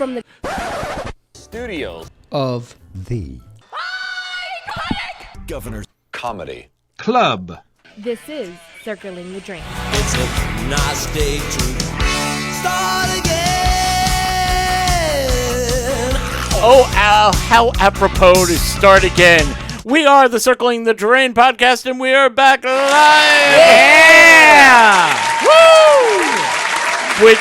from the studios of the Governor's Comedy Club. This is Circling the Drain. It's a nice day to start again. Oh, how apropos to start again. We are the Circling the Drain podcast, and we are back live. Yeah! Woo! Which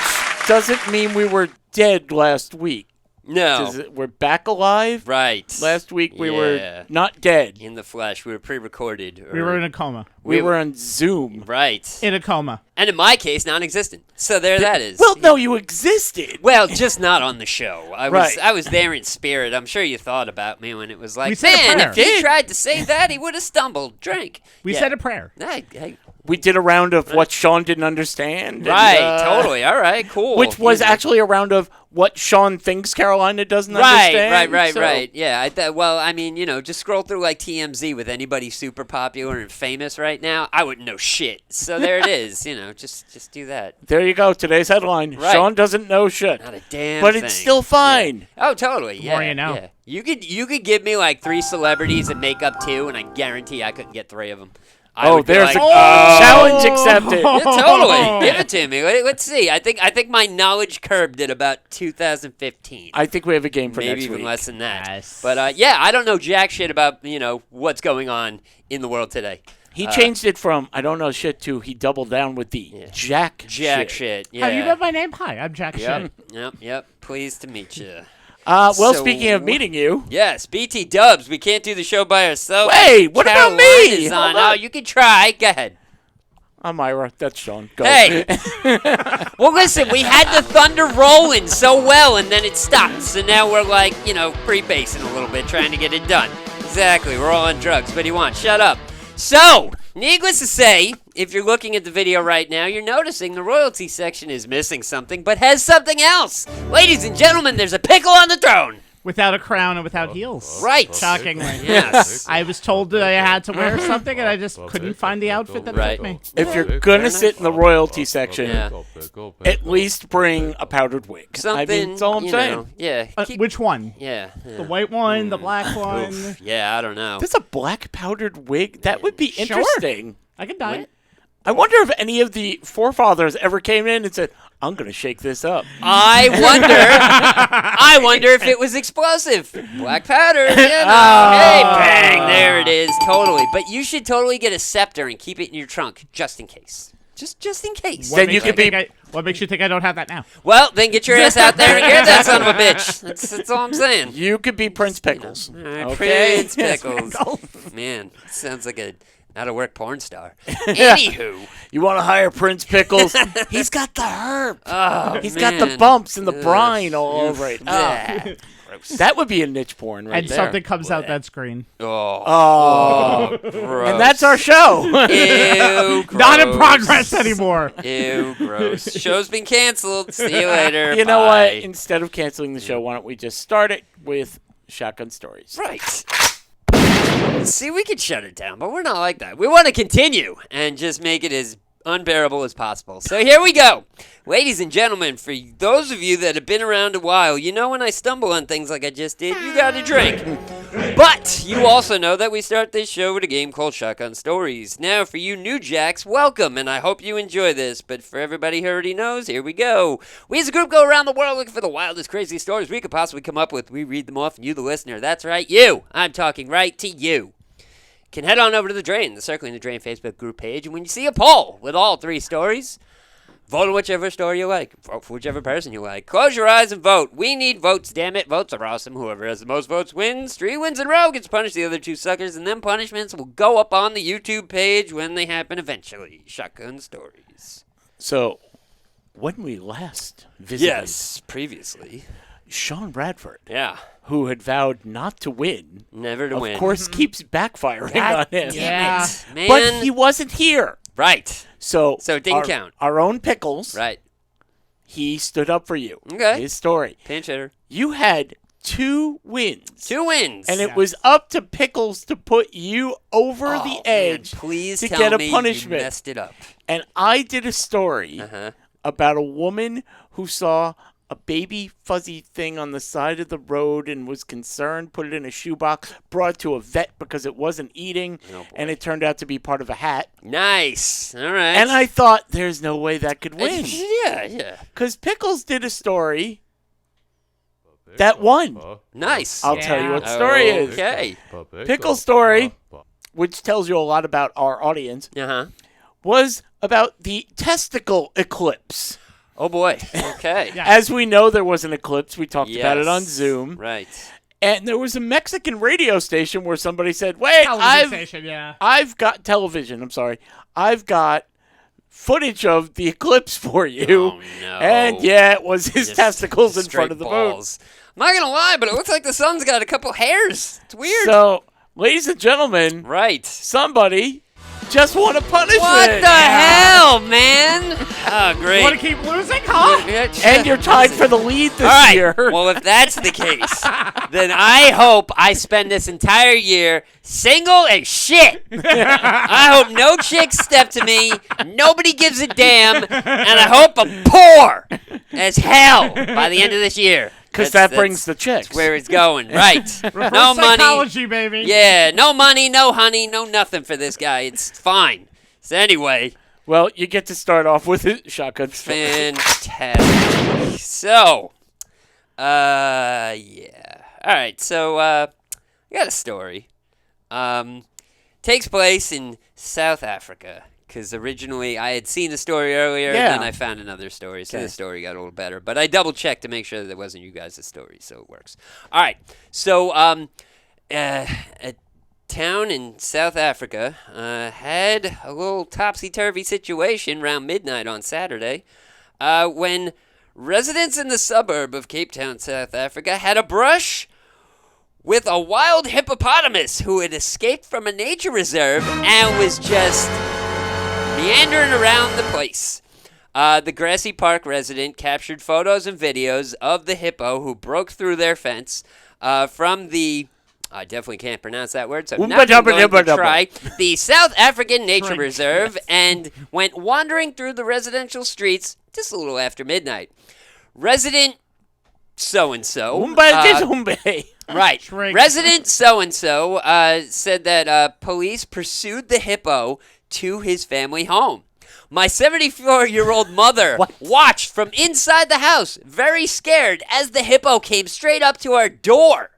doesn't mean we were dead last week. No. We're back alive. Right. Last week we were not dead. In the flesh. We were pre-recorded. We were in a coma. We were on Zoom. Right. In a coma. And in my case, non-existent. So there that is. Well, no, you existed. Well, just not on the show. Right. I was there in spirit. I'm sure you thought about me when it was like, We said a man, prayer. if he tried to say that, he would have stumbled. Drink. We Yeah. said a prayer. Hey. We did a round of what Sean didn't understand. Right, totally. All right, cool. Which was actually a round of what Sean thinks Carolina doesn't understand. Right. Yeah. Just scroll through like TMZ with anybody super popular and famous right now. I wouldn't know shit. So there it is. Just do that. There you go. Today's headline. Right. Sean doesn't know shit. Not a damn But thing. it's still fine. Yeah. Oh, totally. The Yeah. more you know. Yeah. You could give me like 3 celebrities and make up 2, and I guarantee I couldn't get 3 of them. There's a challenge accepted. Yeah, totally. Give it to me. Let's see. I think my knowledge curbed at about 2015. I think we have a game for Maybe next even week. less than that. Yes. But I don't know jack shit about what's going on in the world today. He changed it from I don't know shit to he doubled down with the jack shit. Yeah. Have you met my name? Hi, I'm Jack Shit. Yep. Pleased to meet you. Speaking of meeting you. Yes, BT Dubs. We can't do the show by ourselves. Wait, what about me? Carolina's on. Hold on. Oh, you can try. Go ahead. I'm Ira. That's Sean. Go. Hey. Well, listen, we had the thunder rolling so well, and then it stopped. So now we're like, pre-basing a little bit, trying to get it done. Exactly. We're all on drugs. What do you want? Shut up. So, needless to say, if you're looking at the video right now, you're noticing the royalty section is missing something, but has something else. Ladies and gentlemen, there's a pickle on the throne. Without a crown and without heels. Right. Shockingly. Yes. I was told that I had to wear something, and I just couldn't find the outfit that fit me. If you're going to sit in the royalty section, Yeah. at least bring a powdered wig. Something. That's all I'm saying. Yeah. Which one? Yeah. The white one, the black one? Yeah, I don't know. There's a black powdered wig? That would be Sure. interesting. I can dye it. I wonder if any of the forefathers ever came in and said, I'm going to shake this up. I wonder if it was explosive. Black powder, Hey, bang, there it is, totally. But you should totally get a scepter and keep it in your trunk, just in case. Just in case. Then you could be... What makes you think I don't have that now? Well, then get your ass out there and get that son of a bitch. That's all I'm saying. You could be Prince Pickles. All right, Okay? Prince Pickles. Man, sounds like a out-of-work porn star. Anywho. You want to hire Prince Pickles? He's got the herb. Oh, He's got the bumps and the Ugh. brine all over it. Yeah. That would be a niche porn right And there. something comes out that screen. Oh. Gross. And that's our show. Ew, gross. Not in progress anymore. Ew, gross. Show's been canceled. See you later. You know what? Bye. Instead of canceling the show, why don't we just start it with Shotgun Stories? Right. See, we could shut it down, but we're not like that. We want to continue and just make it as unbearable as possible. So here we go. Ladies and gentlemen, for those of you that have been around a while, you know when I stumble on things like I just did, you got to drink. But you also know that we start this show with a game called Shotgun Stories. Now, for you new jacks, welcome, and I hope you enjoy this. But for everybody who already knows, here we go. We as a group go around the world looking for the wildest, craziest stories we could possibly come up with. We read them off, and you, the listener, that's right, you. I'm talking right to you. Can head on over to the Circling the Drain Facebook group page, and when you see a poll with all 3 stories, vote on whichever story you like. Vote for whichever person you like. Close your eyes and vote. We need votes, damn it. Votes are awesome. Whoever has the most votes wins. 3 wins in a row gets punished the other 2 suckers, and them punishments will go up on the YouTube page when they happen eventually. Shotgun Stories. So, when we last visited Yes, previously. Sean Bradford, Yeah. who had vowed not to win, Never to win. of course keeps backfiring on him. Yeah. Man. But he wasn't here. Right. So it didn't count. Our own Pickles, Right. he stood up for you. Okay. His story. Pinch hitter. You had 2 wins. 2 wins. And it was up to Pickles to put you over the edge Man, please to tell get a me punishment. you messed it up. And I did a story Uh-huh. about a woman who saw a baby fuzzy thing on the side of the road and was concerned, put it in a shoebox, brought it to a vet because it wasn't eating, and it turned out to be part of a hat. Nice. All right. And I thought, there's no way that could win. Yeah. Because Pickles did a story that won. Nice. I'll tell you what the story is. Okay. Pickle's story, which tells you a lot about our audience, was about the testicle eclipse. Oh, boy. Okay. As we know, there was an eclipse. We talked about it on Zoom. Right. And there was a Mexican radio station where somebody said, wait, I've got television. I'm sorry. I've got footage of the eclipse for you. Oh, no. And, it was his testicles in front of the balls. I'm not going to lie, but it looks like the sun's got a couple hairs. It's weird. So, ladies and gentlemen, somebody just won a punishment. What the hell, man? Oh, great. You want to keep losing, huh? And you're tied for the lead this year. Well, if that's the case, then I hope I spend this entire year single as shit. I hope no chicks step to me, nobody gives a damn, and I hope I'm poor as hell by the end of this year. Because that brings the chicks. That's where it's going, right? Reverse no psychology, money, baby. Yeah, no money, no honey, no nothing for this guy. It's fine. So anyway. Well, you get to start off with a shotgun. Fantastic. So, All right, so I got a story. Takes place in South Africa. Because originally I had seen the story earlier, and then I found another story, so the story got a little better. But I double-checked to make sure that it wasn't you guys' story, so it works. All right, so a town in South Africa had a little topsy-turvy situation around midnight on Saturday when residents in the suburb of Cape Town, South Africa, had a brush with a wild hippopotamus who had escaped from a nature reserve and was just meandering around the place. The Grassy Park resident captured photos and videos of the hippo who broke through their fence from the... I definitely can't pronounce that word, so I'm not going to try. The South African Nature Reserve and went wandering through the residential streets just a little after midnight. Resident so-and-so... Right. Resident so-and-so said that police pursued the hippo to his family home. My 74-year-old mother watched from inside the house, very scared, as the hippo came straight up to our door.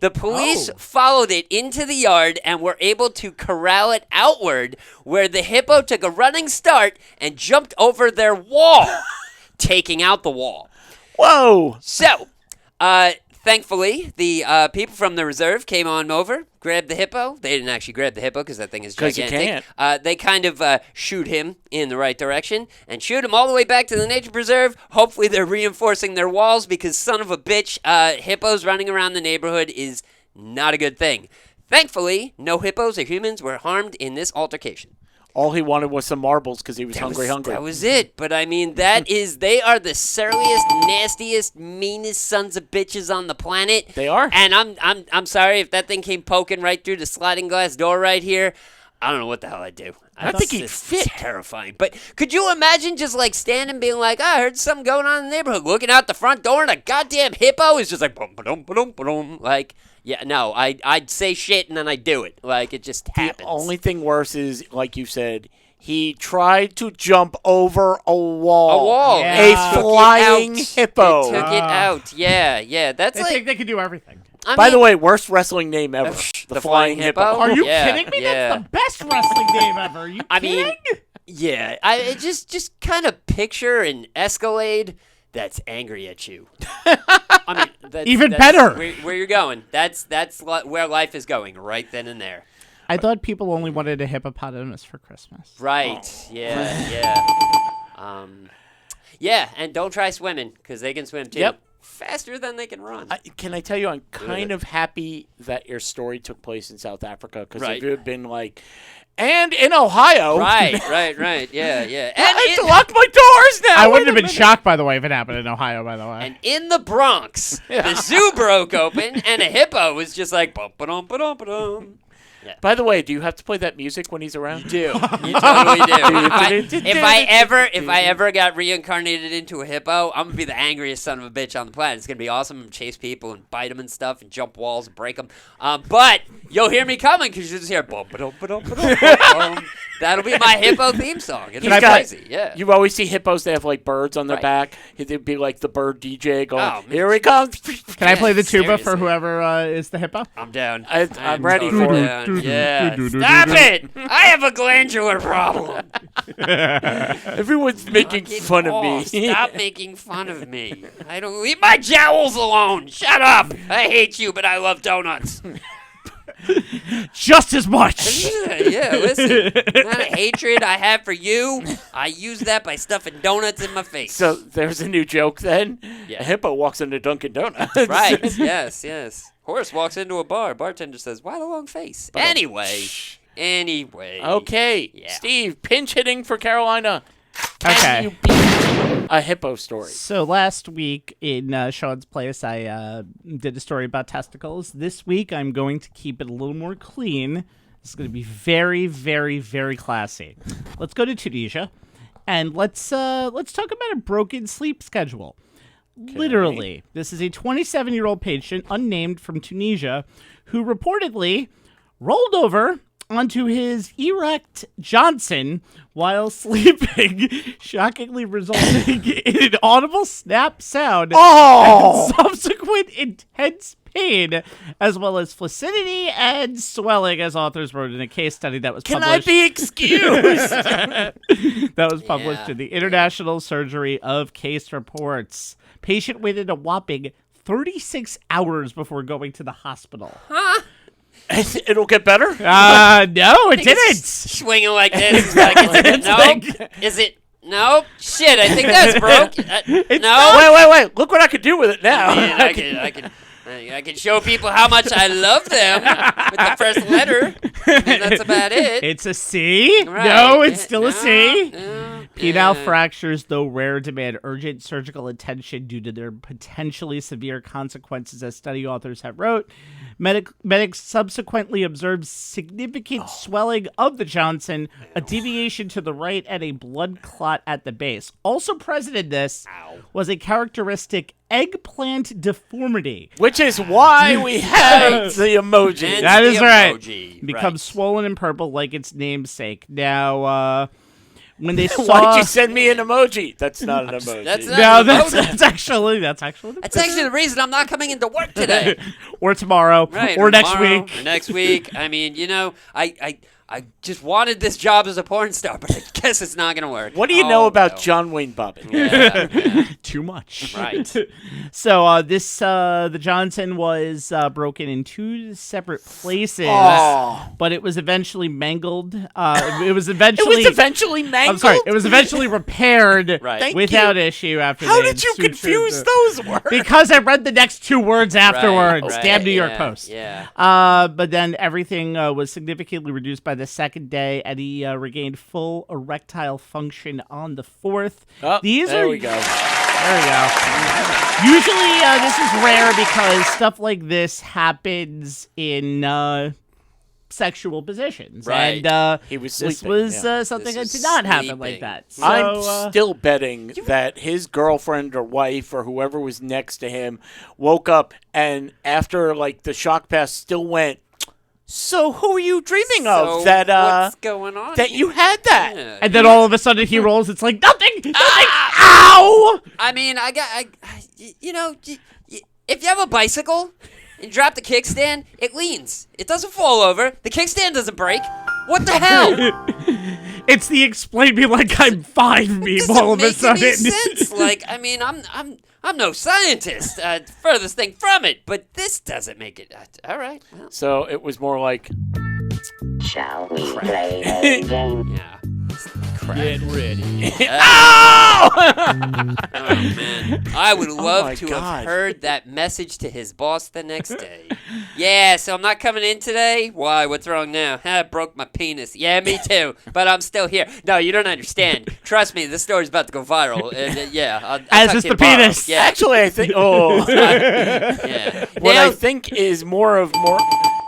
The police followed it into the yard and were able to corral it outward, where the hippo took a running start and jumped over their wall, taking out the wall. Whoa! So, thankfully, the people from the reserve came on over, grabbed the hippo. They didn't actually grab the hippo because that thing is gigantic. You can't. They kind of shoot him in the right direction and shoot him all the way back to the nature preserve. Hopefully they're reinforcing their walls because son of a bitch, hippos running around the neighborhood is not a good thing. Thankfully, no hippos or humans were harmed in this altercation. All he wanted was some marbles because he was hungry. That was it. But I mean, they are the surliest, nastiest, meanest sons of bitches on the planet. They are. And I'm sorry if that thing came poking right through the sliding glass door right here. I don't know what the hell I'd do. I think he'd fit. Terrifying. But could you imagine just like standing being like, I heard something going on in the neighborhood, looking out the front door and a goddamn hippo is just like, boom, boom, boom, boom, like, yeah, no, I'd say shit and then I'd do it. Like, it just happens. The only thing worse is, like you said, he tried to jump over a wall. A wall. Yeah. A flying hippo. It took it out. Yeah. That's they think they can do everything. By the way, worst wrestling name ever. The Flying Hippo? Are you kidding me? That's the best wrestling name ever. Are you kidding? Mean, yeah. I just kind of picture an Escalade that's angry at you. I mean, that's better. Where you're going. That's where life is going right then and there. I thought people only wanted a hippopotamus for Christmas. Right. Oh. Yeah. Yeah, and don't try swimming because they can swim too. Yep. Faster than they can run. Can I tell you, I'm kind of happy that your story took place in South Africa because if it had been like, and in Ohio. Right. Yeah. I have to lock my doors now. I wouldn't have been shocked, by the way, if it happened in Ohio, by the way. And in the Bronx, the zoo broke open and a hippo was just like, bum-ba-dum-ba-dum-ba-dum. Yeah. By the way, do you have to play that music when he's around? You do. You totally do. If I ever got reincarnated into a hippo, I'm gonna be the angriest son of a bitch on the planet. It's gonna be awesome and chase people and bite them and stuff and jump walls and break them. But you'll hear me coming because you just hear bum ba dum ba dum ba dum ba dum. That'll be my hippo theme song. It's crazy. Yeah. You always see hippos. They have like birds on their back. It'd be like the bird DJ going, Oh, "Here he comes." Can I play the tuba for seriously. whoever is the hippo? I'm down. I'm ready totally for it. down. Yeah. Stop it! I have a glandular problem. Everyone's making fun of me. Stop making fun of me. I don't leave my jowls alone. Shut up. I hate you, but I love donuts. Just as much. Yeah, listen. The amount of hatred I have for you, I use that by stuffing donuts in my face. So there's a new joke then. Yeah. A hippo walks into Dunkin' Donuts. Right. Yes. Horse walks into a bar. Bartender says, "Why the long face?" Anyway. Okay. Yeah. Steve, pinch hitting for Carolina. Can Okay. you beat a hippo story? So last week in Sean's place, I did a story about testicles. This week, I'm going to keep it a little more clean. It's going to be very, very, very classy. Let's go to Tunisia, and let's talk about a broken sleep schedule. Okay. Literally, this is a 27-year-old patient, unnamed, from Tunisia, who reportedly rolled over onto his erect Johnson while sleeping, shockingly resulting in an audible snap sound and subsequent intense pain, as well as flaccidity and swelling, as authors wrote in a case study that was published. Can I be excused? That was published in the International Surgery of Case Reports. Patient waited a whopping 36 hours before going to the hospital. Huh? It'll get better? No, it didn't. Swinging like this. Like, is it? No. Shit, I think that's broke. No. Wait. Look what I could do with it now. I can show people how much I love them with the first letter, and that's about it. It's a C? Right. No, it's still a C. No. Penile fractures, though rare, demand urgent surgical attention due to their potentially severe consequences, as study authors have wrote. Medics subsequently observed significant swelling of the Johnson, a deviation to the right, and a blood clot at the base. Also present in this was a characteristic eggplant deformity, which is why we have the emoji. That is right. Emoji. Becomes swollen and purple like its namesake. Now, when they saw, why'd you send me an emoji? That's not an emoji. That's actually the reason I'm not coming into work today. or tomorrow, right, or next week. Or next week. I mean, I just wanted this job as a porn star, but I guess it's not going to work. What do you know about John Wayne Bobbitt? Yeah. Too much. Right. So the Johnson was broken in two separate places, but it was eventually mangled. It was eventually mangled? I'm sorry. It was eventually repaired without issue after How did you confuse those words? Because I read the next two words afterwards. Right. Damn New York Post. Yeah. But then everything was significantly reduced by the second day, and he regained full erectile function on the fourth. There we go. There we go. Usually, this is rare because stuff like this happens in sexual positions. Right. And he was sleeping. This was something that did not happen like that. So, I'm still betting that his girlfriend or wife or whoever was next to him woke up and after like the shock pass still went, so who are you dreaming of that what's going on that here? you had that? Yeah. and then all of a sudden he rolls. It's like nothing. Ow! I mean, if you have a bicycle and you drop the kickstand, it leans. It doesn't fall over. The kickstand doesn't break. What the hell? It's the explain me like I'm fine meme all of a sudden. Doesn't make any sense. Like, I mean, I'm no scientist. Furthest thing from it, but this doesn't make it. All right. Well. So it was more like, shall we play a game? Yeah. Get ready. ow! Oh, man. I would love to God. have heard that message to his boss the next day. Yeah, so I'm not coming in today? Why? What's wrong now? I broke my penis. Yeah, me too. But I'm still here. No, you don't understand. Trust me, this story's about to go viral. I'll As talk is to you the tomorrow. penis. Yeah. Actually, I think. Yeah. What Now, I think is more.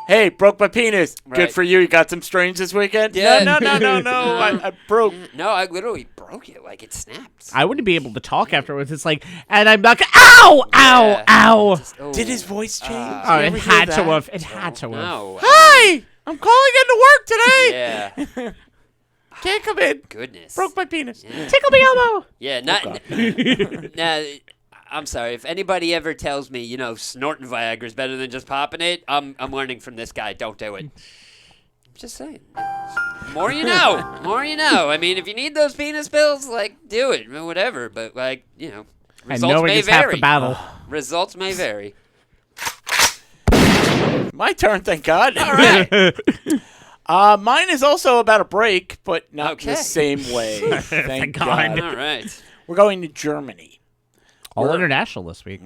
Hey, broke my penis. Right. Good for you. You got some strains this weekend? Yeah. No. I broke. No, I literally broke it. Like, it snapped. I wouldn't be able to talk afterwards. It's like, and I'm like, ow, ow, Yeah. ow. Just- oh. Did his voice change? Oh, You it ever hear had to that? have. It had to have. No. Hi! I'm calling into work today. Yeah. Can't come in. Goodness. Broke my penis. Tickle me elbow. Yeah, nah, I'm sorry. If anybody ever tells me, snorting Viagra is better than just popping it, I'm learning from this guy. Don't do it. I'm just saying. More you know. More you know. I mean, if you need those penis pills, do it. Whatever. But, And results knowing may is half the vary. battle. Results may vary. My turn, thank God. All right. Mine is also about a break, but not Okay. the same way. Thank God. God. All right. We're going to Germany. All international this week.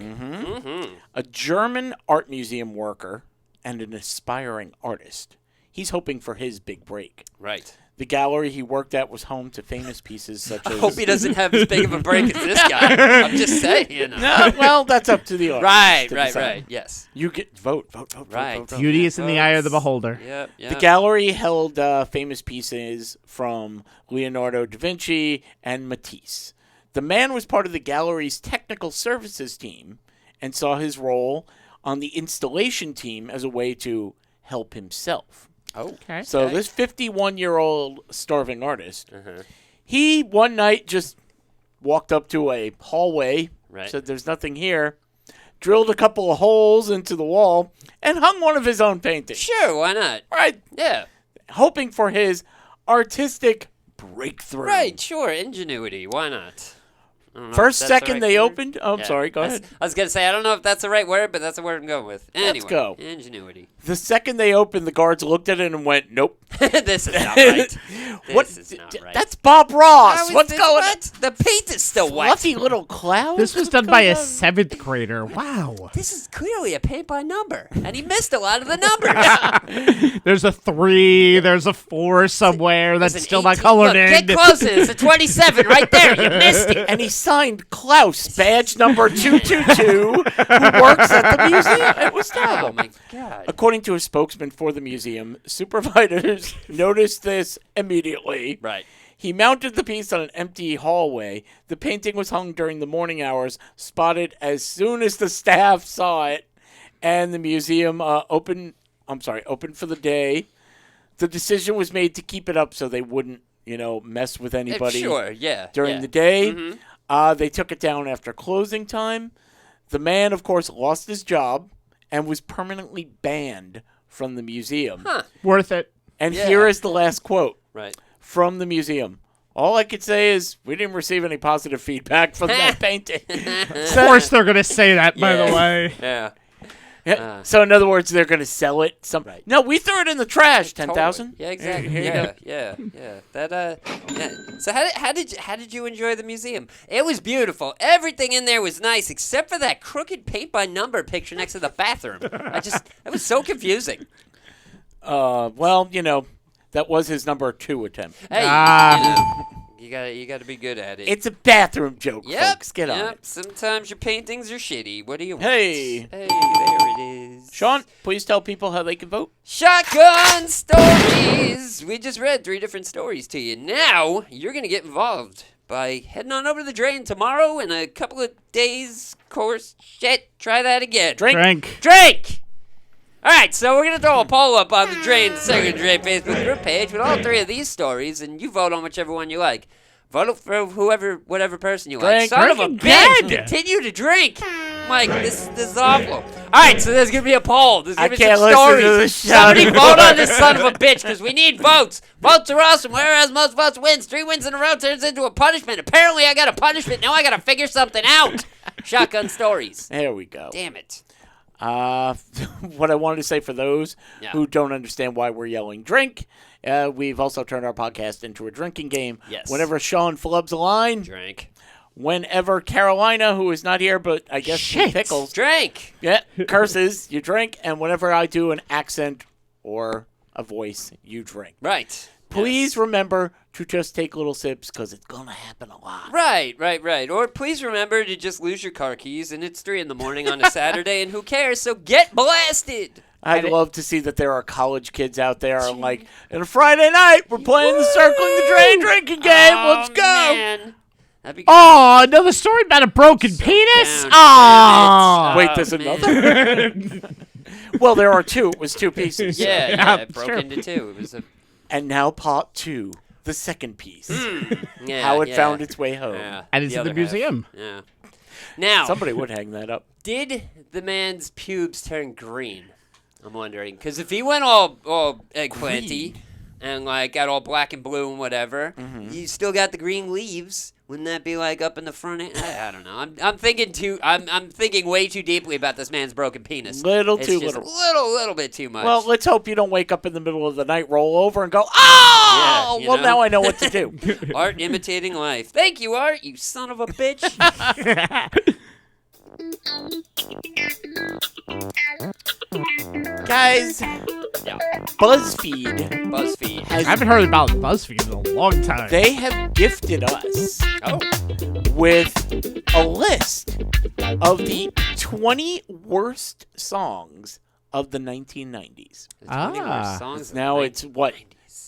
A German art museum worker and an aspiring artist. He's hoping for his big break. Right. The gallery he worked at was home to famous pieces such I as... hope he doesn't have as big of a break as this guy. I'm just saying. No, well, that's up to the audience. Right. to decide. Right. Yes. You get vote. Right. Vote. Beauty is in the eye of the beholder. Yep. The gallery held famous pieces from Leonardo da Vinci and Matisse. The man was part of the gallery's technical services team and saw his role on the installation team as a way to help himself. Oh. Okay. So this 51-year-old starving artist, he one night just walked up to a hallway, Right. said there's nothing here, drilled a couple of holes into the wall, and hung one of his own paintings. Sure. Why not? Right, Yeah. hoping for his artistic breakthrough. Right. Sure. Ingenuity. Why not? I don't know First if that's the second right they word. opened. Oh, I'm Yeah. sorry. Go ahead. I was gonna say I don't know if that's the right word, but that's the word I'm going with. Anyway, go. Ingenuity. The second they opened, the guards looked at it and went, "Nope." This is not right. What? This is not right. That's Bob Ross. How is What's this- going what? The paint is still on? wet. Fluffy little clouds. This was What's done by going a on? 7th grader. Wow. This is clearly a paint by number, and he missed a lot of the numbers. There's a 3. There's a 4 somewhere that's There's an still not 18 colored Look, in. Get closer. It's a 27 right there. You missed it. And he signed Klaus, badge number 222, who works at the museum. It was terrible. Oh my god. According to a spokesman for the museum, supervisors noticed this immediately. Right. He mounted the piece on an empty hallway. The painting was hung during the morning hours, spotted as soon as the staff saw it, and the museum opened for the day. The decision was made to keep it up so they wouldn't, mess with anybody Sure. Yeah. during yeah. the day. They took it down after closing time. The man, of course, lost his job and was permanently banned from the museum. Huh. Worth it. And Yeah. here is the last quote Right. from the museum. All I could say is we didn't receive any positive feedback from that painting. Of course they're going to say that, by the Yeah. way. Yeah. Yeah, so in other words, they're going to sell it. Right. No, we threw it in the trash. 10,000. Totally. Yeah, exactly. Here you go. Yeah. That yeah. So how did you enjoy the museum? It was beautiful. Everything in there was nice, except for that crooked paint by number picture next to the bathroom. It was so confusing. Well, that was his number 2 attempt. Hey, Ah. you gotta be good at it. It's a bathroom joke, Yep. folks. Get on yep. it. Sometimes your paintings are shitty. What do you want? Hey. Hey, there it is. Sean, please tell people how they can vote. Shotgun stories. We just read 3 different stories to you. Now you're gonna get involved by heading on over to the drain tomorrow in a couple of days. Course, shit. Try that again. Drink. All right, so we're gonna throw a poll up on the Drain, the Second Drain Facebook group page with all 3 of these stories, and you vote on whichever one you like. Vote for whatever person you like. Drink. Son of a Drink bitch! again. Continue to drink, Mike. This is awful. All right, so there's gonna be a poll. There's gonna I be can't some listen stories. to this show Somebody anymore. vote on this son of a bitch because we need votes. Votes are awesome. Whereas most votes wins, 3 wins in a row turns into a punishment. Apparently, I got a punishment. Now I gotta figure something out. Shotgun stories. There we go. Damn it. What I wanted to say for those Yeah. who don't understand why we're yelling drink, we've also turned our podcast into a drinking game. Yes. Whenever Sean flubs a line, Drink. whenever Carolina, who is not here, but I guess Shit. Pickles, Drink. curses, you drink, and whenever I do an accent or a voice, you drink. Right. Please remember to just take little sips because it's going to happen a lot. Right. Or please remember to just lose your car keys, and it's 3 in the morning on a Saturday, and who cares? So get blasted. I'd love to see that there are college kids out there and like, on a Friday night, we're playing the Circling the Drain drinking game. Let's go. Man. That'd be Oh, another story about a broken penis? down. Oh. Wait, there's another? Well, there are two. It was two pieces. Yeah, it broke sure. into two. It was a And now part two, the second piece. yeah, How it yeah. found its way home. Yeah, And it's in other the museum. half. Yeah. Now, Somebody would hang that up. did the man's pubes turn green? I'm wondering, because if he went all eggplanty and like got all black and blue and whatever, you still got the green leaves. Wouldn't that be like up in the front? I don't know. I'm thinking I'm thinking way too deeply about this man's broken penis. Little It's too just little. little bit too much. Well, let's hope you don't wake up in the middle of the night, roll over, and go, oh! Yeah, you Well, know? now I know what to do. Art imitating life. Thank you, Art. You son of a bitch. Guys, Yeah. BuzzFeed BuzzFeed. I has haven't heard about BuzzFeed in a long time. they have gifted us Oh. with a list of the 20 worst songs of the 1990s. There's 20 more Ah. songs of Now the it's what?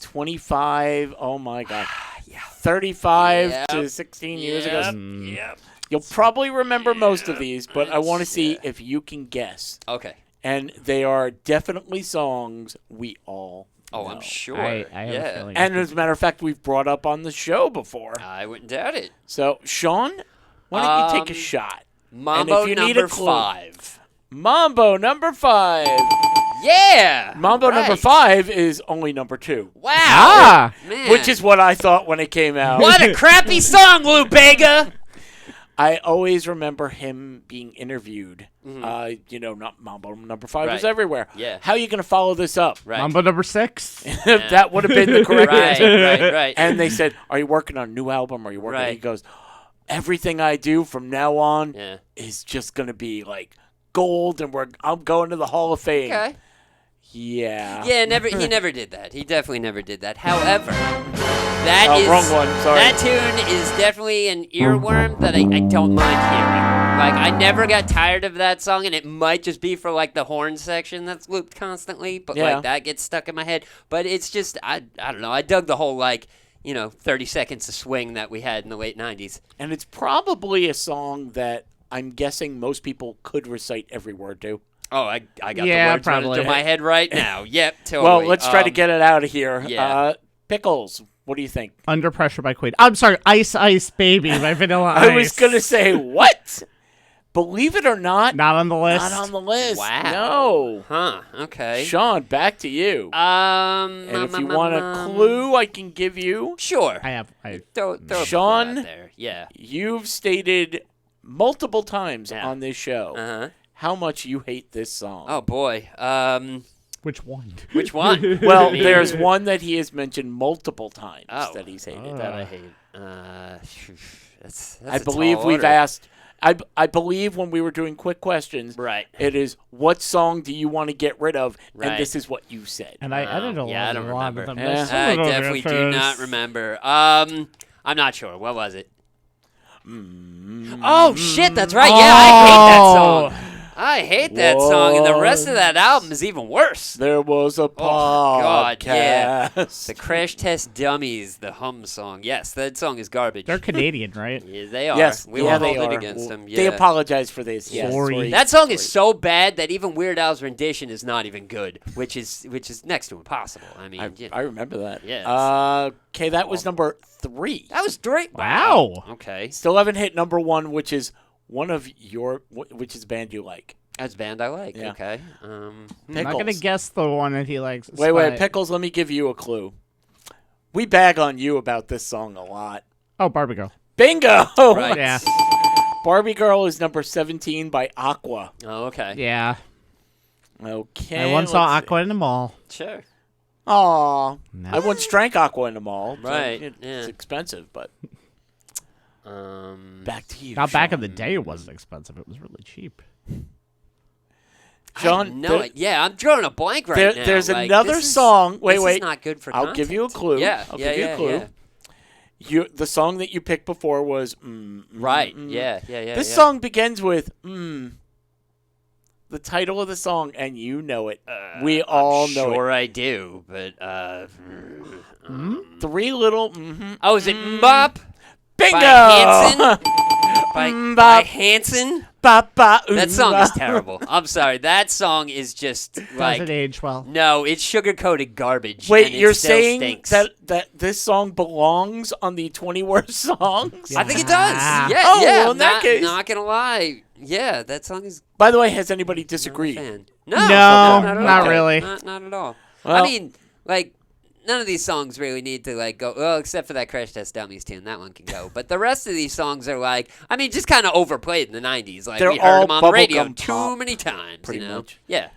25, oh my god. Yeah. 35 Yep. to 16 years ago. Yep. Yep. You'll probably remember most of these, but I want to see if you can guess. Okay. And they are definitely songs we all Oh, know. I'm sure. I have yeah. a feeling. And as a matter of fact, we've brought up on the show before. I wouldn't doubt it. So, Sean, why don't you take a Um, shot? Mambo if you need number a clue- 5. Mambo number 5. Yeah. Mambo number right. 5 is only number 2, Wow. Ah. Man. which is what I thought when it came out. What a crappy song, Lou Bega. I always remember him being interviewed. Not Mambo number 5 was Mm-hmm. Right. everywhere. Yeah. How are you going to follow this up? Right. Mambo number 6? That would have been the correct Right, answer. right. And they said, "Are you working on a new album? Are you working?" Right. He goes, "Everything I do from now on Yeah. is just going to be like gold, and I'm going to the Hall of Fame." Okay. Yeah. Yeah, he never did that. He definitely never did that. However, that Oh, is wrong one. Sorry. that tune is definitely an earworm that I don't mind hearing. Like I never got tired of that song, and it might just be for like the horn section that's looped constantly, but Yeah. like that gets stuck in my head. But it's just I don't know. I dug the whole 30 seconds of swing that we had in the late 90s. And it's probably a song that I'm guessing most people could recite every word to. Oh, I got Yeah, the words running probably. through my head right now. Yep, totally. Well, let's try to get it out of here. yeah. Pickles, what do you think? Under Pressure by Queen. I'm sorry, Ice Ice Baby by Vanilla Ice. I was going to say, what? Believe it or not, Not on the list. not on the list. Wow. No. Huh, okay. Sean, back to you. And And if you want a clue, I can give you. Sure. I Throw a Sean? clue out there. Yeah. You've stated multiple times Yeah. on this show Uh-huh. how much you hate this song. Oh boy. which one? Which one? Well, I mean, there's one that he has mentioned multiple times Oh. that he's hated. that I hate. That's I a believe tall we've order. asked. I believe when we were doing quick questions, Right. it is what song do you want to get rid of, Right. and this is what you said. And I edited a yeah, I don't lot of remember. them. Yeah. There's some I of those definitely do answers. not remember. I'm not sure. What was it? Oh shit, that's right. Yeah, I hate that song. I hate that song, and the rest of that album is even worse. There was a God, yeah. podcast. The Crash Test Dummies, the Hum song. Yes, that song is garbage. They're Canadian, right? Yeah, they are. Yes, we yeah, will they hold are. it against them. Yeah. They apologize for this. Yes, Sorry. That song is so bad that even Weird Al's rendition is not even good, which is next to impossible. I mean, I remember that. Yeah, Okay, that was number 3. that was great. Wow. Okay, Still haven't hit number 1, which is which is a band you like. that's a band I like. Yeah. Okay. I'm not gonna Pickles. guess the one that he likes. Wait, Pickles, let me give you a clue. We bag on you about this song a lot. Oh, Barbie Girl. Bingo! Right. Yeah. Barbie Girl is number 17 by Aqua. Oh, okay. Yeah. Okay. I once saw let's see. Aqua in the mall. Sure. Aw. No. I once drank Aqua in the mall. so Right, It's yeah. expensive, but back to you. Not back in Sean. the day, it wasn't expensive. It was really cheap. Sean, No, yeah, I'm drawing a blank right now. there's Like, another this is- song. Wait, this wait. is not good for I'll give you a content. clue. Yeah, I'll yeah, give you yeah, a clue. yeah. The song that you picked before was Right. Yeah. This yeah. song begins with the title of the song, and you know it. We all know Sure, it. I do, but Three little. oh, is it Mbop Bingo! by Hanson? by Mbop. Hanson? Ba, ba, That song is terrible. I'm sorry. That song is just like Doesn't age well. no, it's sugar-coated garbage. Wait, and it you're still saying stinks. that this song belongs on the 20 worst songs? I think it does. Ah. Yeah, Oh, yeah. well, in that case- not gonna lie. Yeah, that song is. By the way, has anybody I'm a disagreed? fan. No, No, not at all. not really. Not at all. I Well- mean, like, none of these songs really need to like go. Well, except for that Crash Test Dummies tune, that one can go. But the rest of these songs are like, I mean, just kind of overplayed in the '90s. Like They're we heard all them on the radio bubblegum too pop, many times. pretty you know? much. Yeah.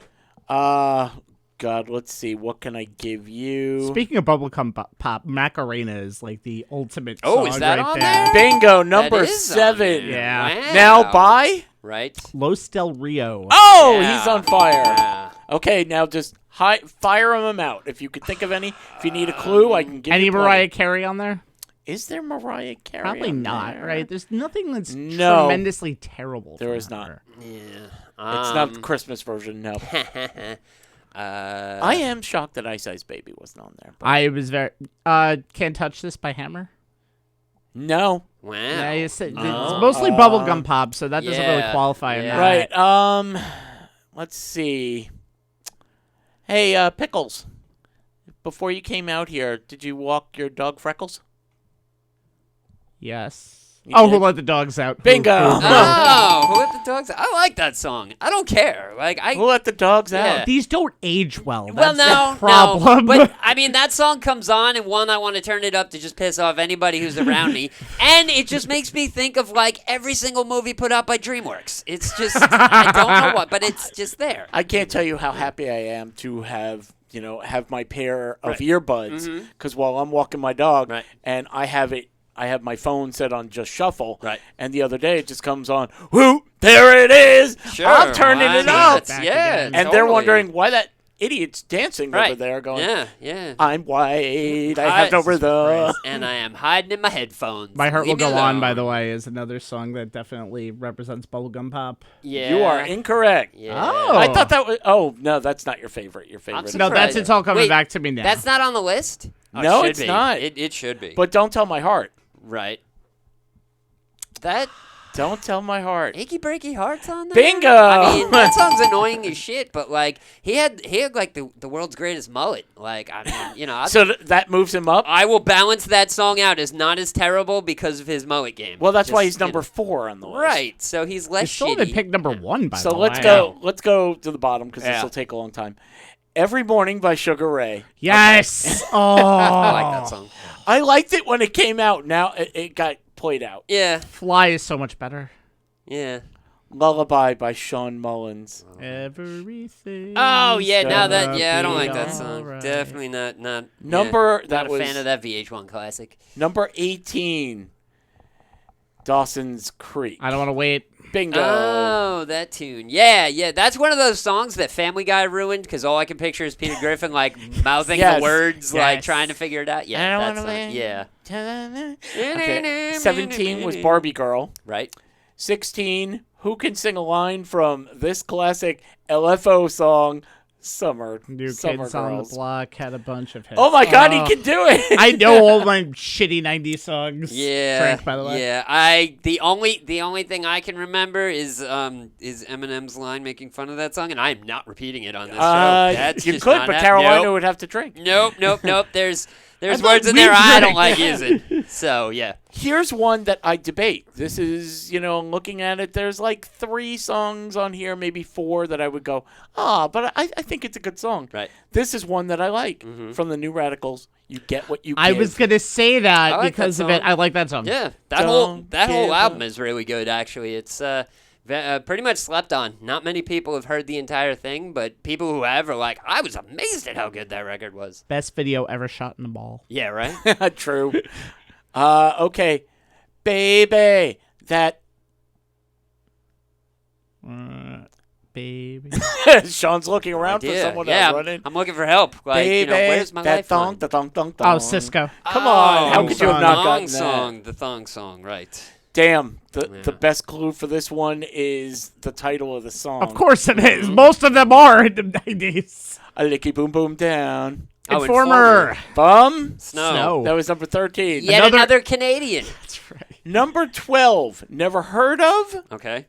God, let's see. What can I give you? Speaking of bubblegum pop, Macarena is like the ultimate Oh, song is that right on there. there? Bingo, That number is on 7. there. Yeah. Wow. Now by? Right. Los Del Rio. Oh, Yeah. he's on fire. Yeah. Okay, now just fire them out. If you could think of any. If you need a clue, I can give Any you plenty. Mariah Carey on there? Is there Mariah Carey? Probably on not, there? right? There's nothing that's No. tremendously terrible. There from is not. her. Yeah. It's not the Christmas version, no. I am shocked that Ice Ice Baby wasn't on there. But I was very. Can't Touch This by Hammer. no. Wow. Yeah, it's mostly bubblegum pop, so that doesn't really yeah, qualify in yeah. that. Right. Let's see. Hey, Pickles. Before you came out here, did you walk your dog Freckles? Yes. You Oh, did? Who Let the Dogs Out? Bingo. Oh, who let the dogs? I like that song. I don't care. Like I. We'll let the dogs Yeah. out. These don't age well. Well, That's no, the problem. no. But I mean, that song comes on, and one, I want to turn it up to just piss off anybody who's around me, and it just makes me think of like every single movie put out by DreamWorks. It's just I don't know what, but it's just there. I can't tell you how happy I am to have my pair of Right. earbuds because while I'm walking my dog Right. and I have my phone set on just shuffle. Right. And the other day it just comes on. Whoop! There it is. Sure, I'm turning I it mean, up. that's- Yeah, again. And they're totally. wondering why that idiot's dancing right. over there going, Yeah, yeah. I'm white. I have no rhythm. And I am hiding in my headphones. My Heart Will Leave me Go On, by alone. the way, is another song that definitely represents bubblegum pop. Yeah. You are incorrect. Yeah. Oh. I thought that was. Oh no, that's not your favorite. Your favorite. surprised. No, that's it's all coming Wait, back to me now. That's not on the list? Oh, it No, should it's be. not. It should be. But don't tell my heart. right. That Don't tell my heart. Achy Breaky Heart's on there? Bingo! I mean, that song's annoying as shit, but like he had like the world's greatest mullet. Like I mean, you know, So that moves him up. I will balance that song out as not as terrible because of his mullet game. Well, that's why Just, he's number you 4 on the know. list. Right. So he's less It's still shitty. been picked number 1, by So the way. let's go. Let's go to the bottom because this Yeah. will take a long time. Every Morning by Sugar Ray. Yes. Oh. I like that song. I liked it when it came out. Now it got played out. Yeah. Fly is so much better. Yeah. Lullaby by Sean Mullins. Everything. Oh yeah, now that gonna I don't be like that song. alright. Definitely not Number yeah, that not was a fan of that VH1 classic. number 18. Dawson's Creek. I don't want to wait. Bingo. Oh, that tune. Yeah. That's one of those songs that Family Guy ruined because all I can picture is Peter Griffin like mouthing Yes. the words, like Yes. trying to figure it out. I Yeah, don't that wanna song. wait. Yeah. Okay. 17 was Barbie Girl. Right. 16, who can sing a line from this classic LFO song, Summer New Summer Kids on the Girls. Block had a bunch of hits. Oh my God, he Oh. can do it! I know all my shitty 90s songs. Yeah. Frank, by the way. Yeah. The only thing I can remember is Eminem's line making fun of that song, and I'm not repeating it on this show. That's You just could, not but hap- Carolina Nope. would have to drink. Nope. There's thought words in we there I drank. don't like using. So yeah. Here's one that I debate. This is, looking at it, there's like 3 songs on here, maybe 4 that I would go, but I think it's a good song. Right. This is one that I like from the New Radicals. You get what you give. I was going to say that I like because that of it. song. I like that song. Yeah, Don't that give whole album up. is really good. Actually, it's pretty much slept on. Not many people have heard the entire thing, but people who have are like, I was amazed at how good that record was. Best video ever shot in the ball. Yeah, right. True. Okay. Baby, that Baby. Sean's looking around for someone yeah, else running. I'm looking for help. Like, Baby, where's my that lifeline? thong, da thong, dong, Oh, dong. Cisco. Come on, how Oh, could you have the not thong gotten that? song, the thong song, right? Damn. The best clue for this one is the title of the song. Of course it is. Most of them are in the 90s. A licky boom boom down. Informer. Bum. Snow. That was number 13. Yet another Canadian. That's right. Number 12. Never heard of. Okay.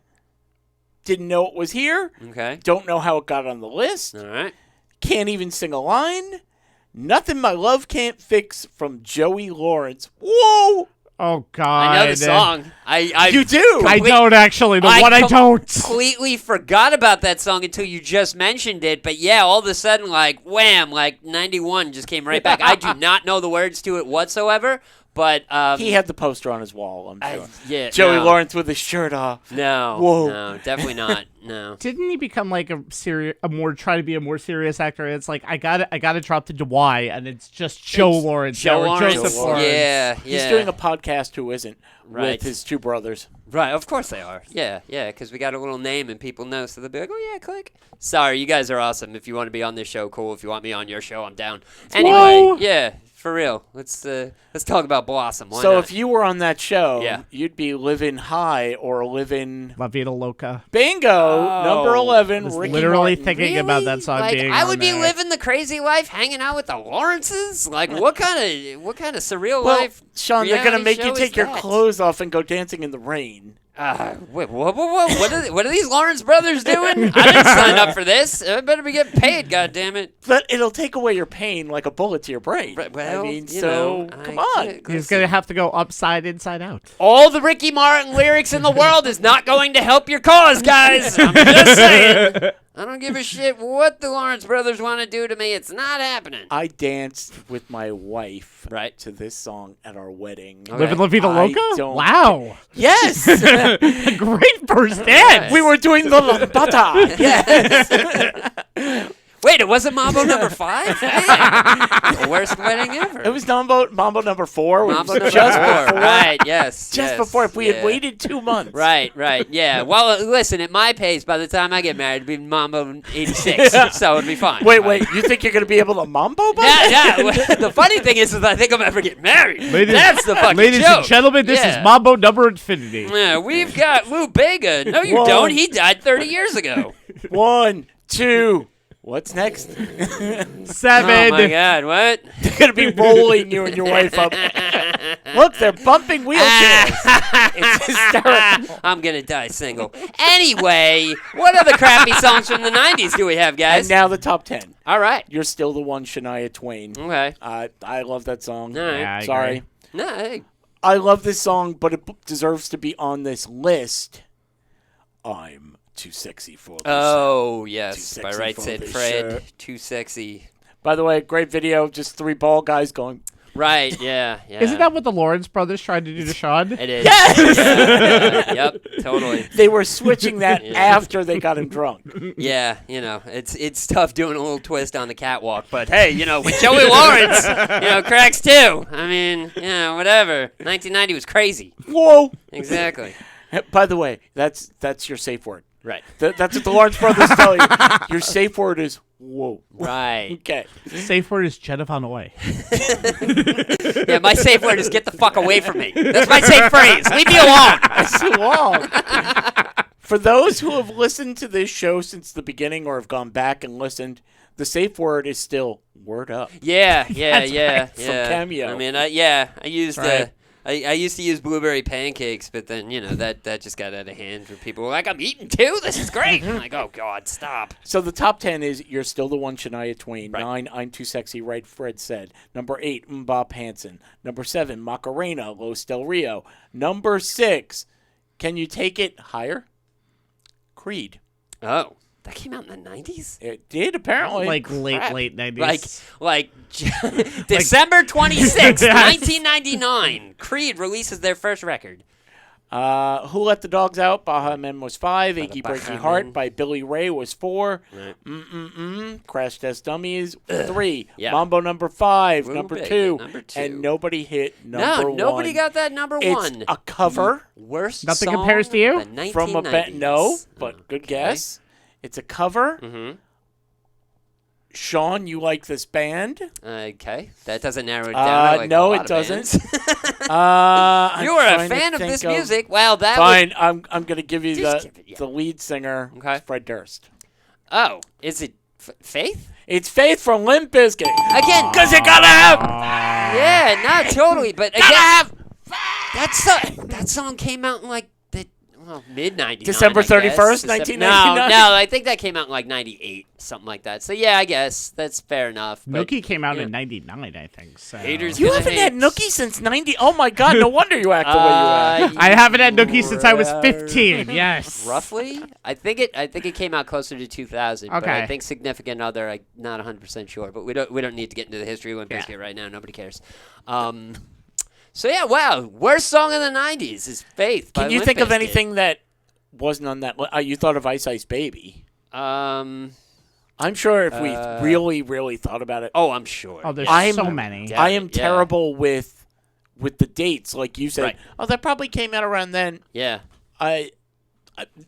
Didn't know it was here. Okay. Don't know how it got on the list. All right. Can't even sing a line. Nothing My Love Can't Fix from Joey Lawrence. Whoa! Oh, God. I know the song. I You do? I don't actually. The one I don't. completely forgot about that song until you just mentioned it. But yeah, all of a sudden, like, wham, like 91 just came right back. I do not know the words to it whatsoever. But He had the poster on his wall, I'm sure. yeah, Joey no. Lawrence with his shirt off. No. Whoa. No, definitely not. No. Didn't he become like try to be a more serious actor? It's like I gotta drop to Y, and it's just Joe Lawrence. Joe or Lawrence. Joseph Lawrence. Yeah, yeah. He's doing a podcast who isn't Right. with his two brothers. Right, of course they are. Yeah, because we got a little name and people know, so they'll be like, oh, yeah, click. Sorry, you guys are awesome. If you want to be on this show, cool. If you want me on your show, I'm down. Anyway, Whoa. yeah, for real. Let's talk about Blossom. Why So not? if you were on that show, Yeah. you'd be living high or living La Vida Loca. bingo. Number 11, was Ricky literally Martin. thinking about that song like, being I on would be there. living the crazy life, hanging out with the Lawrences. Like, what kind of surreal Well, life? Sean, they're going to reality make show you is take your that? clothes off and go dancing in the rain. Wait, what are these Lawrence brothers doing? I didn't sign up for this. I better be getting paid, goddammit. But it'll take away your pain like a bullet to your brain. Right, well, I mean, you so know, come I on. can't- He's gonna have to go upside, inside out. All the Ricky Martin lyrics in the world is not going to help your cause, guys. I'm just saying. I don't give a shit what the Lawrence brothers want to do to me. It's not happening. I danced with my wife Right. to this song at our wedding. Okay. Living La Vida I Loca? don't- Wow. Yes! A great first dance. We were doing the lambada. Yes. Wait, it wasn't Mambo number 5? Man, the worst wedding ever. It was Mambo number 4. Mambo It number was 4. just before. Right, yes. Just yes, before. If we yeah. had waited 2 months. Right, yeah. Well, listen, at my pace, by the time I get married, it'll be Mambo 86, so it'll be fine. Wait. Right. You think you're going to be able to mambo by Yeah. The funny thing is I think I'm ever getting married. That's the fucking Ladies joke. and gentlemen, this Yeah. is Mambo number infinity. Yeah, we've got Lou Bega. No, you One. don't. He died 30 years ago. 1, 2. What's next? 7. Oh, my God. What? They're going to be rolling you and your wife up. Look, they're bumping wheelchairs. It's hysterical. I'm going to die single. Anyway, what other crappy songs from the 90s do we have, guys? And now the top 10. All right. You're Still the One, Shania Twain. Okay. I love that song. All right. Yeah, I Sorry. agree. No, hey. I love this song, but it deserves to be on this list. I'm too sexy for this. Oh, yes. Too By sexy Right for Said this Fred. shirt. Too sexy. By the way, great video. Just 3 bald guys going. Right, yeah. Isn't that what the Lawrence brothers tried to do to Sean? It is. Yes! Yeah, yep, totally. They were switching that after they got him drunk. Yeah, it's tough doing a little twist on the catwalk, but hey, with Joey Lawrence, cracks too. I mean, whatever. 1990 was crazy. Whoa! Exactly. By the way, that's your safe word. Right. That's what the Lawrence brothers tell you. Your safe word is whoa. Right. Okay. Safe word is Jenna Von Away. Yeah, my safe word is get the fuck away from me. That's my safe phrase. Leave me alone. That's too long. For those who have listened to this show since the beginning or have gone back and listened, the safe word is still word up. Yeah. From Cameo. I mean, I used Right. I used to use blueberry pancakes, but then that just got out of hand. For people were like, I'm eating too. This is great. I'm like, oh God, stop. So the top 10 is You're Still the One, Shania Twain. Right. 9, I'm Too Sexy, Right, Fred Said. Number 8, Bob Hansen. Number 7, Macarena, Los Del Rio. Number 6, Can You Take It Higher? Creed. Oh, that came out in the 90s. It did, apparently. Like Crap. late 90s. Like December 26th, 1999. Creed releases their first record. Who Let the Dogs Out? Baha Men was 5. the Achy Baha Breaky Heart Men. by Billy Ray was 4. Right. Crash Test Dummies 3. Yeah. Mambo number 5. Lou Number Bega, 2. number 2. And nobody hit number 1. Nobody got that number It's 1. a cover Worst Nothing song compares to you? of the from a 1990s. band. No, but good Okay. guess. It's a cover. Mm-hmm. Sean, you like this band? Okay, that doesn't narrow it down. I like no, a lot it of doesn't. You are a fan of this music. Well, that fine. I'm going to give you Just give it, the lead singer, Okay. Fred Durst. Oh, is it Faith? It's Faith from Limp Bizkit. Again, Because you gotta have. yeah, no, totally. But again, that song came out in like the mid '90s. December 31st, 1999? No, I think that came out in like '98, something like that. So yeah, I guess that's fair enough. But, Nookie came out yeah. in '99, I think. So. Haters You gonna haven't hate. had Nookie since 90. Oh my God! No wonder you act the way you act. I haven't had Nookie since I was 15. Yes. Roughly, I think it came out closer to 2000. But Okay. I think Significant Other, I'm not 100% sure. But we don't need to get into the history of Limp Bizkit right now. Nobody cares. So yeah, wow, worst song in the '90s is Faith. by Can you Limp think of Bizkit. anything that wasn't on that? You thought of Ice Ice Baby. I'm sure if we really, really thought about it. Oh, I'm sure. Oh, there's I'm- so many. I am yeah. terrible with the dates, like you said. Right. Oh, that probably came out around then. Yeah. I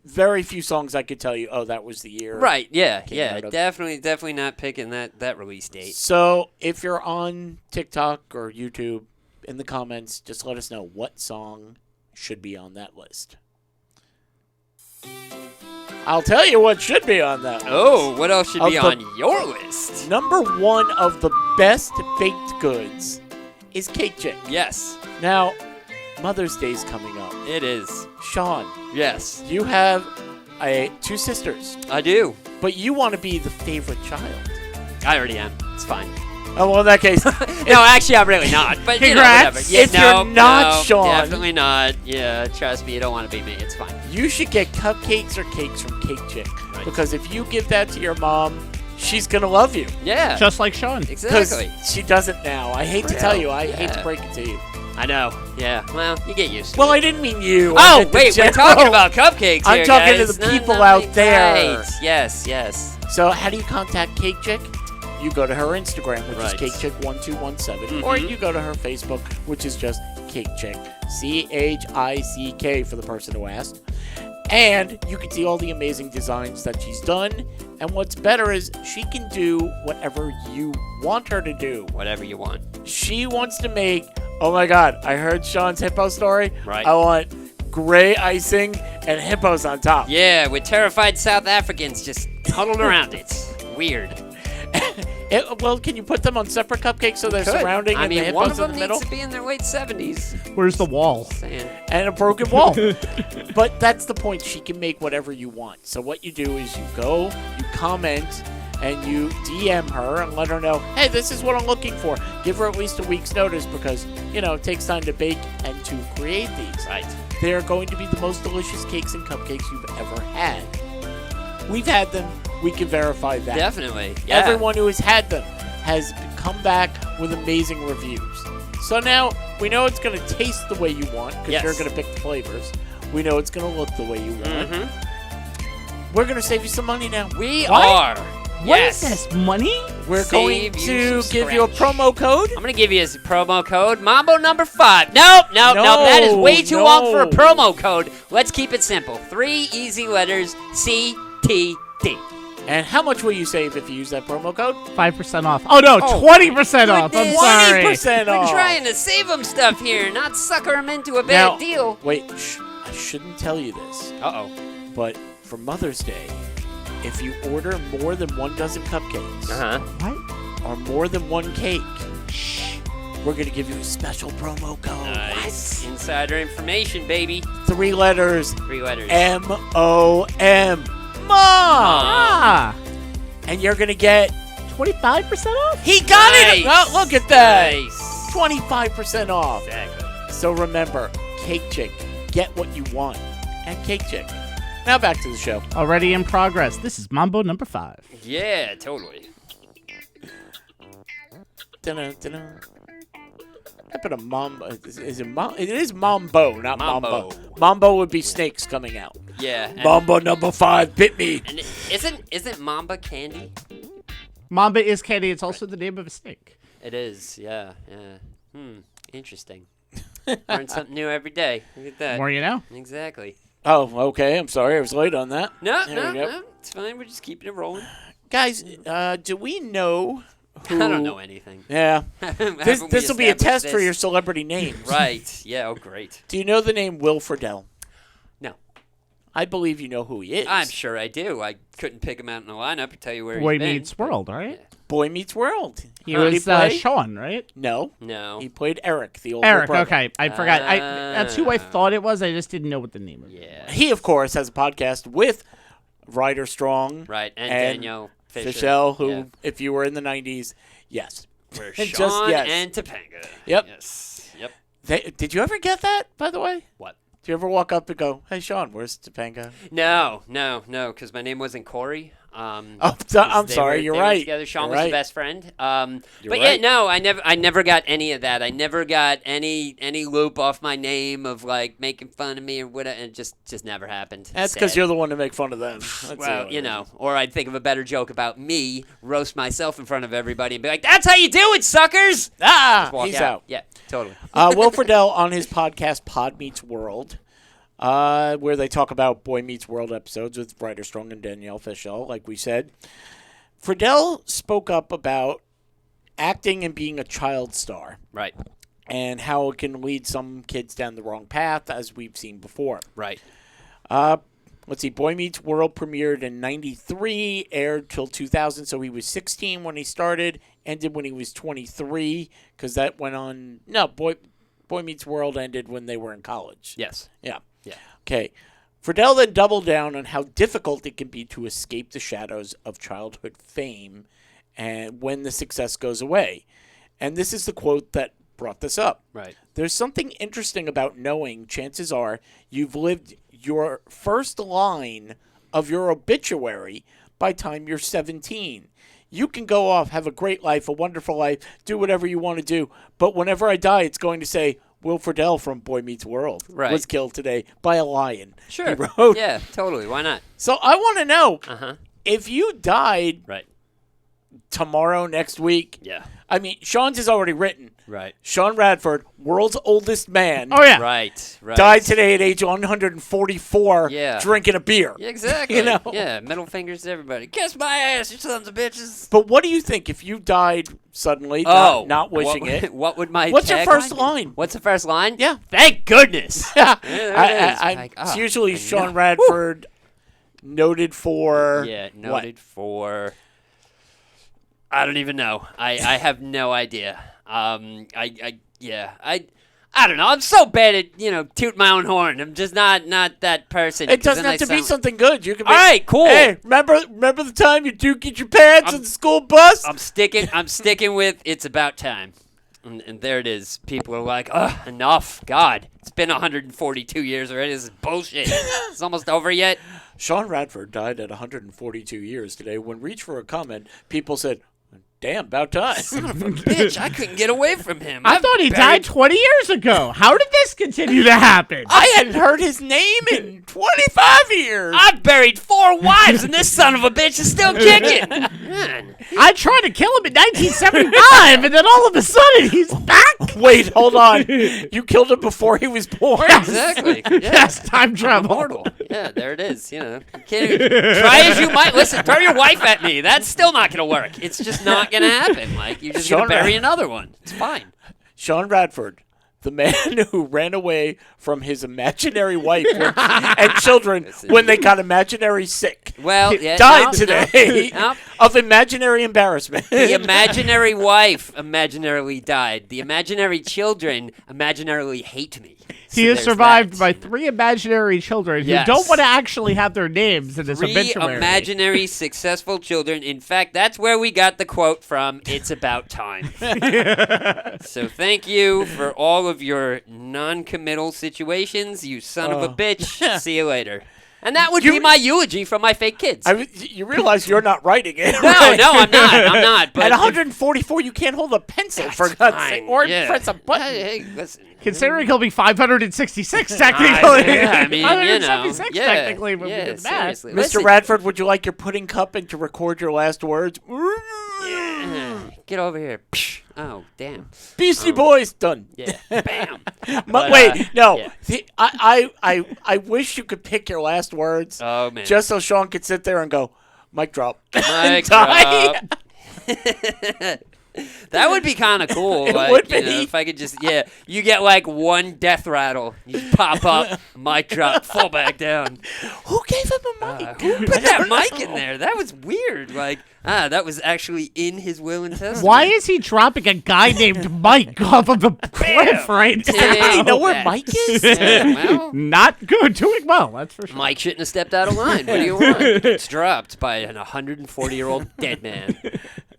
very few songs I could tell you. Oh, that was the year. Right. Yeah. Came Yeah. out of- Definitely not picking that release date. So if you're on TikTok or YouTube, in the comments, just let us know what song should be on that list. I'll tell you what should be on that list. Oh, what else should Of be the- on your list? Number one of the best baked goods is Cake Chick. Yes, Now, Mother's Day's coming up. it is. Sean, Yes, you have two sisters, I do. but you want to be the favorite child. I already am. It's fine. Oh, well, in that case, No, actually, I'm really not. But you know, Congrats. whatever. Yeah, If you're not Sean. definitely not. Yeah, trust me, you don't want to be me. It's fine. you should get cupcakes or cakes from Cake Chick. Right. Because if you give that to your mom, she's going to love you. Yeah, Just like Sean. Because exactly. she doesn't now. I hate to Real. tell you. I hate to Yeah. break it to you. I know. Yeah. Well, you get used to Well, it. I didn't mean you. I Oh, meant the wait, we're general. talking about cupcakes I'm here, talking to guys. the people out there. Right. Yes. So how do you contact Cake Chick? You go to her Instagram, which is Right. CakeChick1217, or you go to her Facebook, which is just Cake Chick, CHICK for the person who asked. And you can see all the amazing designs that she's done. And what's better is she can do whatever you want her to do. Whatever you want. She wants to make, oh my God, I heard Sean's hippo story. Right. I want gray icing and hippos on top. Yeah, with terrified South Africans just huddled around it. Weird. Well, can you put them on separate cupcakes so they're Could. surrounding I and mean, the one hippos of in them the middle? needs to be in their late 70s. Where's the wall? Saying. And a broken wall. But that's the point. She can make whatever you want. So what you do is you go, you comment, and you DM her and let her know, hey, this is what I'm looking for. Give her at least a week's notice because, it takes time to bake and to create these. Right. They're going to be the most delicious cakes and cupcakes you've ever had. We've had them. We can verify that. Definitely. Yeah. Everyone who has had them has come back with amazing reviews. So now we know it's going to taste the way you want because Yes. you're going to pick the flavors. We know it's going to look the way you want. Mm-hmm. We're going to save you some money now. We What? are. What Yes. is this? Money? We're Save going you to some give you a scratch. promo code. I'm going to give you a promo code, Mambo number 5. Nope. That is way too long for a no. promo code. Let's keep it simple. 3 easy letters, CTD. And how much will you save if you use that promo code? 5% off. Oh, no, 20% off. I'm goodness. sorry. 20% We're off. trying to save them stuff here, not sucker them into a bad Now, deal. wait, I shouldn't tell you this, Uh-oh. but for Mother's Day, if you order more than 1 dozen cupcakes Uh-huh. What? or more than 1 cake, we're going to give you a special promo code. Nice. Insider information, baby. 3 letters, 3 letters. MOM. Mom! Ah, And you're going to get... 25% off? He got Nice. it! Oh, look at that! Nice. 25% off. Exactly. So remember, Cake Chick, get what you want at Cake Chick. Now back to the show. Already in progress. This is Mambo number 5. Yeah, totally. Dun-dun. I put a mambo. Is it mom? It is mambo, not mambo. Mambo. Mambo would be snakes coming out. Yeah. And, Mambo number 5 bit me. and isn't Mamba candy? Mamba is candy. It's also the name of a snake. It is. Yeah. Interesting. Learn something new every day. Look at that. More you know. Exactly. Oh, okay. I'm sorry. I was late on that. No, There we go. It's fine. We're just keeping it rolling. Guys, do we know who... I don't know anything. Yeah. Haven't we This will be a established test for this? your celebrity names. Right. Yeah. Oh, great. Do you know the name Will Friedle? No. I believe you know who he is. I'm sure I do. I couldn't pick him out in the lineup or tell you where Boy he's been. Meets World, right? Boy Meets World. He Who did was play? Sean, right? No. No. He played Eric, the older Eric. brother. Okay, I forgot. That's who I thought it was. I just didn't know what the name was. Yeah. He, of course, has a podcast with Ryder Strong. Right. And Danielle Fisher. Fischel, who, Yeah. if you were in the 90s, yes. We're And Sean yes. and Topanga. Yep. Yes. Yep. Did you ever get that, by the way? What? Do you ever walk up and go, "Hey, Sean, where's Topanga?" No, because my name wasn't Corey. I'm 'cause sorry, they you're were right. Together. Sean You're was right. the best friend. You're But right. yeah, no, I never got any of that. I never got any loop off my name of like making fun of me or whatever. And it just never happened. That's Sad. because you're the one to make fun of them. That's the Well, only you reason. know, or I'd think of a better joke about me, roast myself in front of everybody, and be like, "That's how you do it, suckers." Ah, Walk he's out. out. Yeah, totally. Will Friedle on his podcast Pod Meets World, where they talk about Boy Meets World episodes with Ryder Strong and Danielle Fischel, like we said. Friedle spoke up about acting and being a child star Right. and how it can lead some kids down the wrong path, as we've seen before. Right. Let's see, Boy Meets World premiered in 93, aired till 2000, so he was 16 when he started, ended when he was 23, because that went on... No, Boy Meets World ended when they were in college. Yes. Yeah. Yeah. Okay. Friedle then doubled down on how difficult it can be to escape the shadows of childhood fame and when the success goes away. And this is the quote that brought this up. Right. There's something interesting about knowing, chances are, you've lived your first line of your obituary by time you're 17. You can go off, have a great life, a wonderful life, do whatever you want to do, but whenever I die, it's going to say, Will Friedle from Boy Meets World Right. was killed today by a lion. Sure. He wrote. Yeah, totally. Why not? So I want to know, Uh-huh. if you died Right. tomorrow, next week, Yeah. I mean, Sean's is already written. Right. Sean Radford, world's oldest man, Oh yeah. Right. Right. died today at age 144 Yeah. drinking a beer. Yeah, exactly. You know? Yeah, middle fingers to everybody. Kiss my ass, you sons of bitches. But what do you think if you died suddenly, Oh, not wishing what, it? What would my What's your tagline first be? line? What's the first line? Yeah. Thank goodness. Yeah. there it is. Like, It's oh, usually I Sean know. Radford, noted for... Yeah, what? noted for. I don't even know. I have no idea. I don't know. I'm so bad at toot my own horn. I'm just not that person. It 'cause doesn't then have I to be sound- something good. You can be, All right, cool. Hey, remember the time you duked your pants on the school bus? I'm sticking with it's about time. And there it is. People are like, ugh, enough. God, it's been 142 years already. This is bullshit. It's almost over yet. Sean Radford died at 142 years today. When reached for a comment, people said, damn, about time. Son of a bitch, I couldn't get away from him. I thought he died 20 years ago. How did this continue to happen? I hadn't heard his name in 25 years. I've buried 4 wives, and this son of a bitch is still kicking. Man. I tried to kill him in 1975, and then all of a sudden he's back. Wait, hold on. You killed him before he was born? Exactly. Yeah. Yes, time travel. Immortal. Yeah, there it is. Try as you might. Listen, throw your wife at me. That's still not going to work. It's just not going to happen. Like, you're just going to Sean bury Rad- another one. It's fine. Sean Radford, the man who ran away from his imaginary wife and children when they got imaginary sick. Well, yeah, died no, today no. of imaginary embarrassment. The imaginary wife imaginarily died. The imaginary children imaginarily hate me. So He is there's survived that. by 3 imaginary children Yes. who don't want to actually have their names in this 3 obituary. imaginary successful children. In fact, that's where we got the quote from. It's about time. So thank you for all of your non-committal situations, you son of a bitch. See you later. And that would be my eulogy from my fake kids. You realize you're not writing it. No, right? no, I'm not. I'm not. But At 144, you can't hold a pencil, for God's sake, or yeah. press a button. Hey, listen. Considering he'll be 566 technically. Yeah, I mean, 576 yeah, technically when yeah, we do the math. seriously. Mr. Listen, Radford, would you like your pudding cup and to record your last words? Get over here. Psh. Oh, damn. Beastie Boys, done. Yeah. Bam. But wait, no. yeah. See, I wish you could pick your last words Oh, man. just so Sean could sit there and go, Mic drop. Mic Die. drop. That would be kind of cool. Like, would you know, be. if I could just, you get like one death rattle. You pop up, mic drop, fall back down. Who gave him a mic? Who put that mic in there? That was weird. Like, that was actually in his will and testament. Why is he dropping a guy named Mike off of the cliff right Does anybody now? know where Mike is? Yeah, well, Not good. Doing well, that's for sure. Mike shouldn't have stepped out of line. What do you want? It's dropped by an 140-year-old dead man.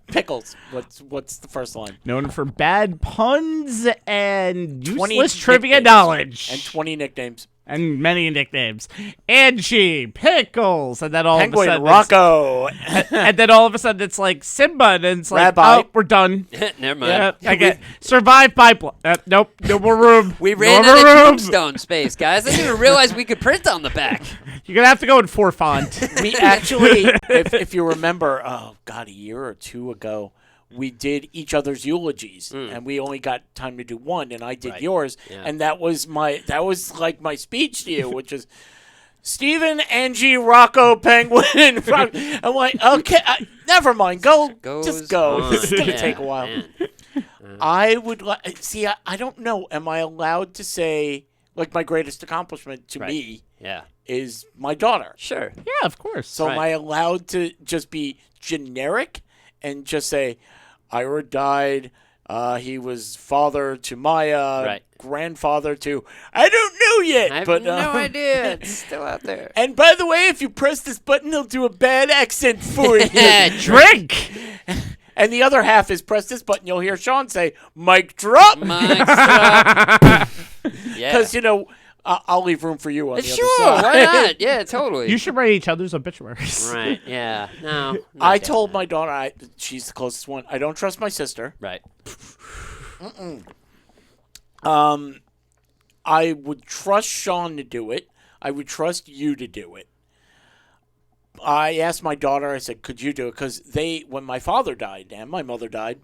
Pickles. What's the first line? Known for bad puns and 20 useless trivia nicknames. knowledge. And 20 nicknames. And many nicknames. Angie, Pickles, and then all Penguin, of a sudden Rocco. and then all of a sudden it's like Simba, and it's like, Rabbi. oh, we're done. Never mind. Yeah, I get survive pipeline. Nope, no more room. We no ran more out of room. tombstone space, guys. I didn't even realize we could print on the back. You're gonna have to go in 4 font. We actually, if you remember, a year or two ago, we did each other's eulogies, and we only got time to do one, and I did yours, and that was like my speech to you, which is Stephen, Angie, Rocco, Penguin. I'm like, okay, never mind, just go. on. This is gonna Yeah, take a while. man. I would see. I don't know. Am I allowed to say like my greatest accomplishment to me Yeah. is my daughter? Sure. Yeah, of course. So am I allowed to just be generic and just say, Ira died, he was father to Maya, grandfather to, I don't know yet. I have but, no idea. It's still out there. And by the way, if you press this button, he'll do a bad accent for you. Drink. And the other half is press this button, you'll hear Sean say, mic drop. Mic drop. Yeah. Because, I'll leave room for you on the Sure, other side. why not? Yeah, totally. You should write each other's obituaries. Right, yeah. No. not I that. told my daughter, she's the closest one, I don't trust my sister. Right. I would trust Sean to do it. I would trust you to do it. I asked my daughter, I said, could you do it? Because when my father died and my mother died,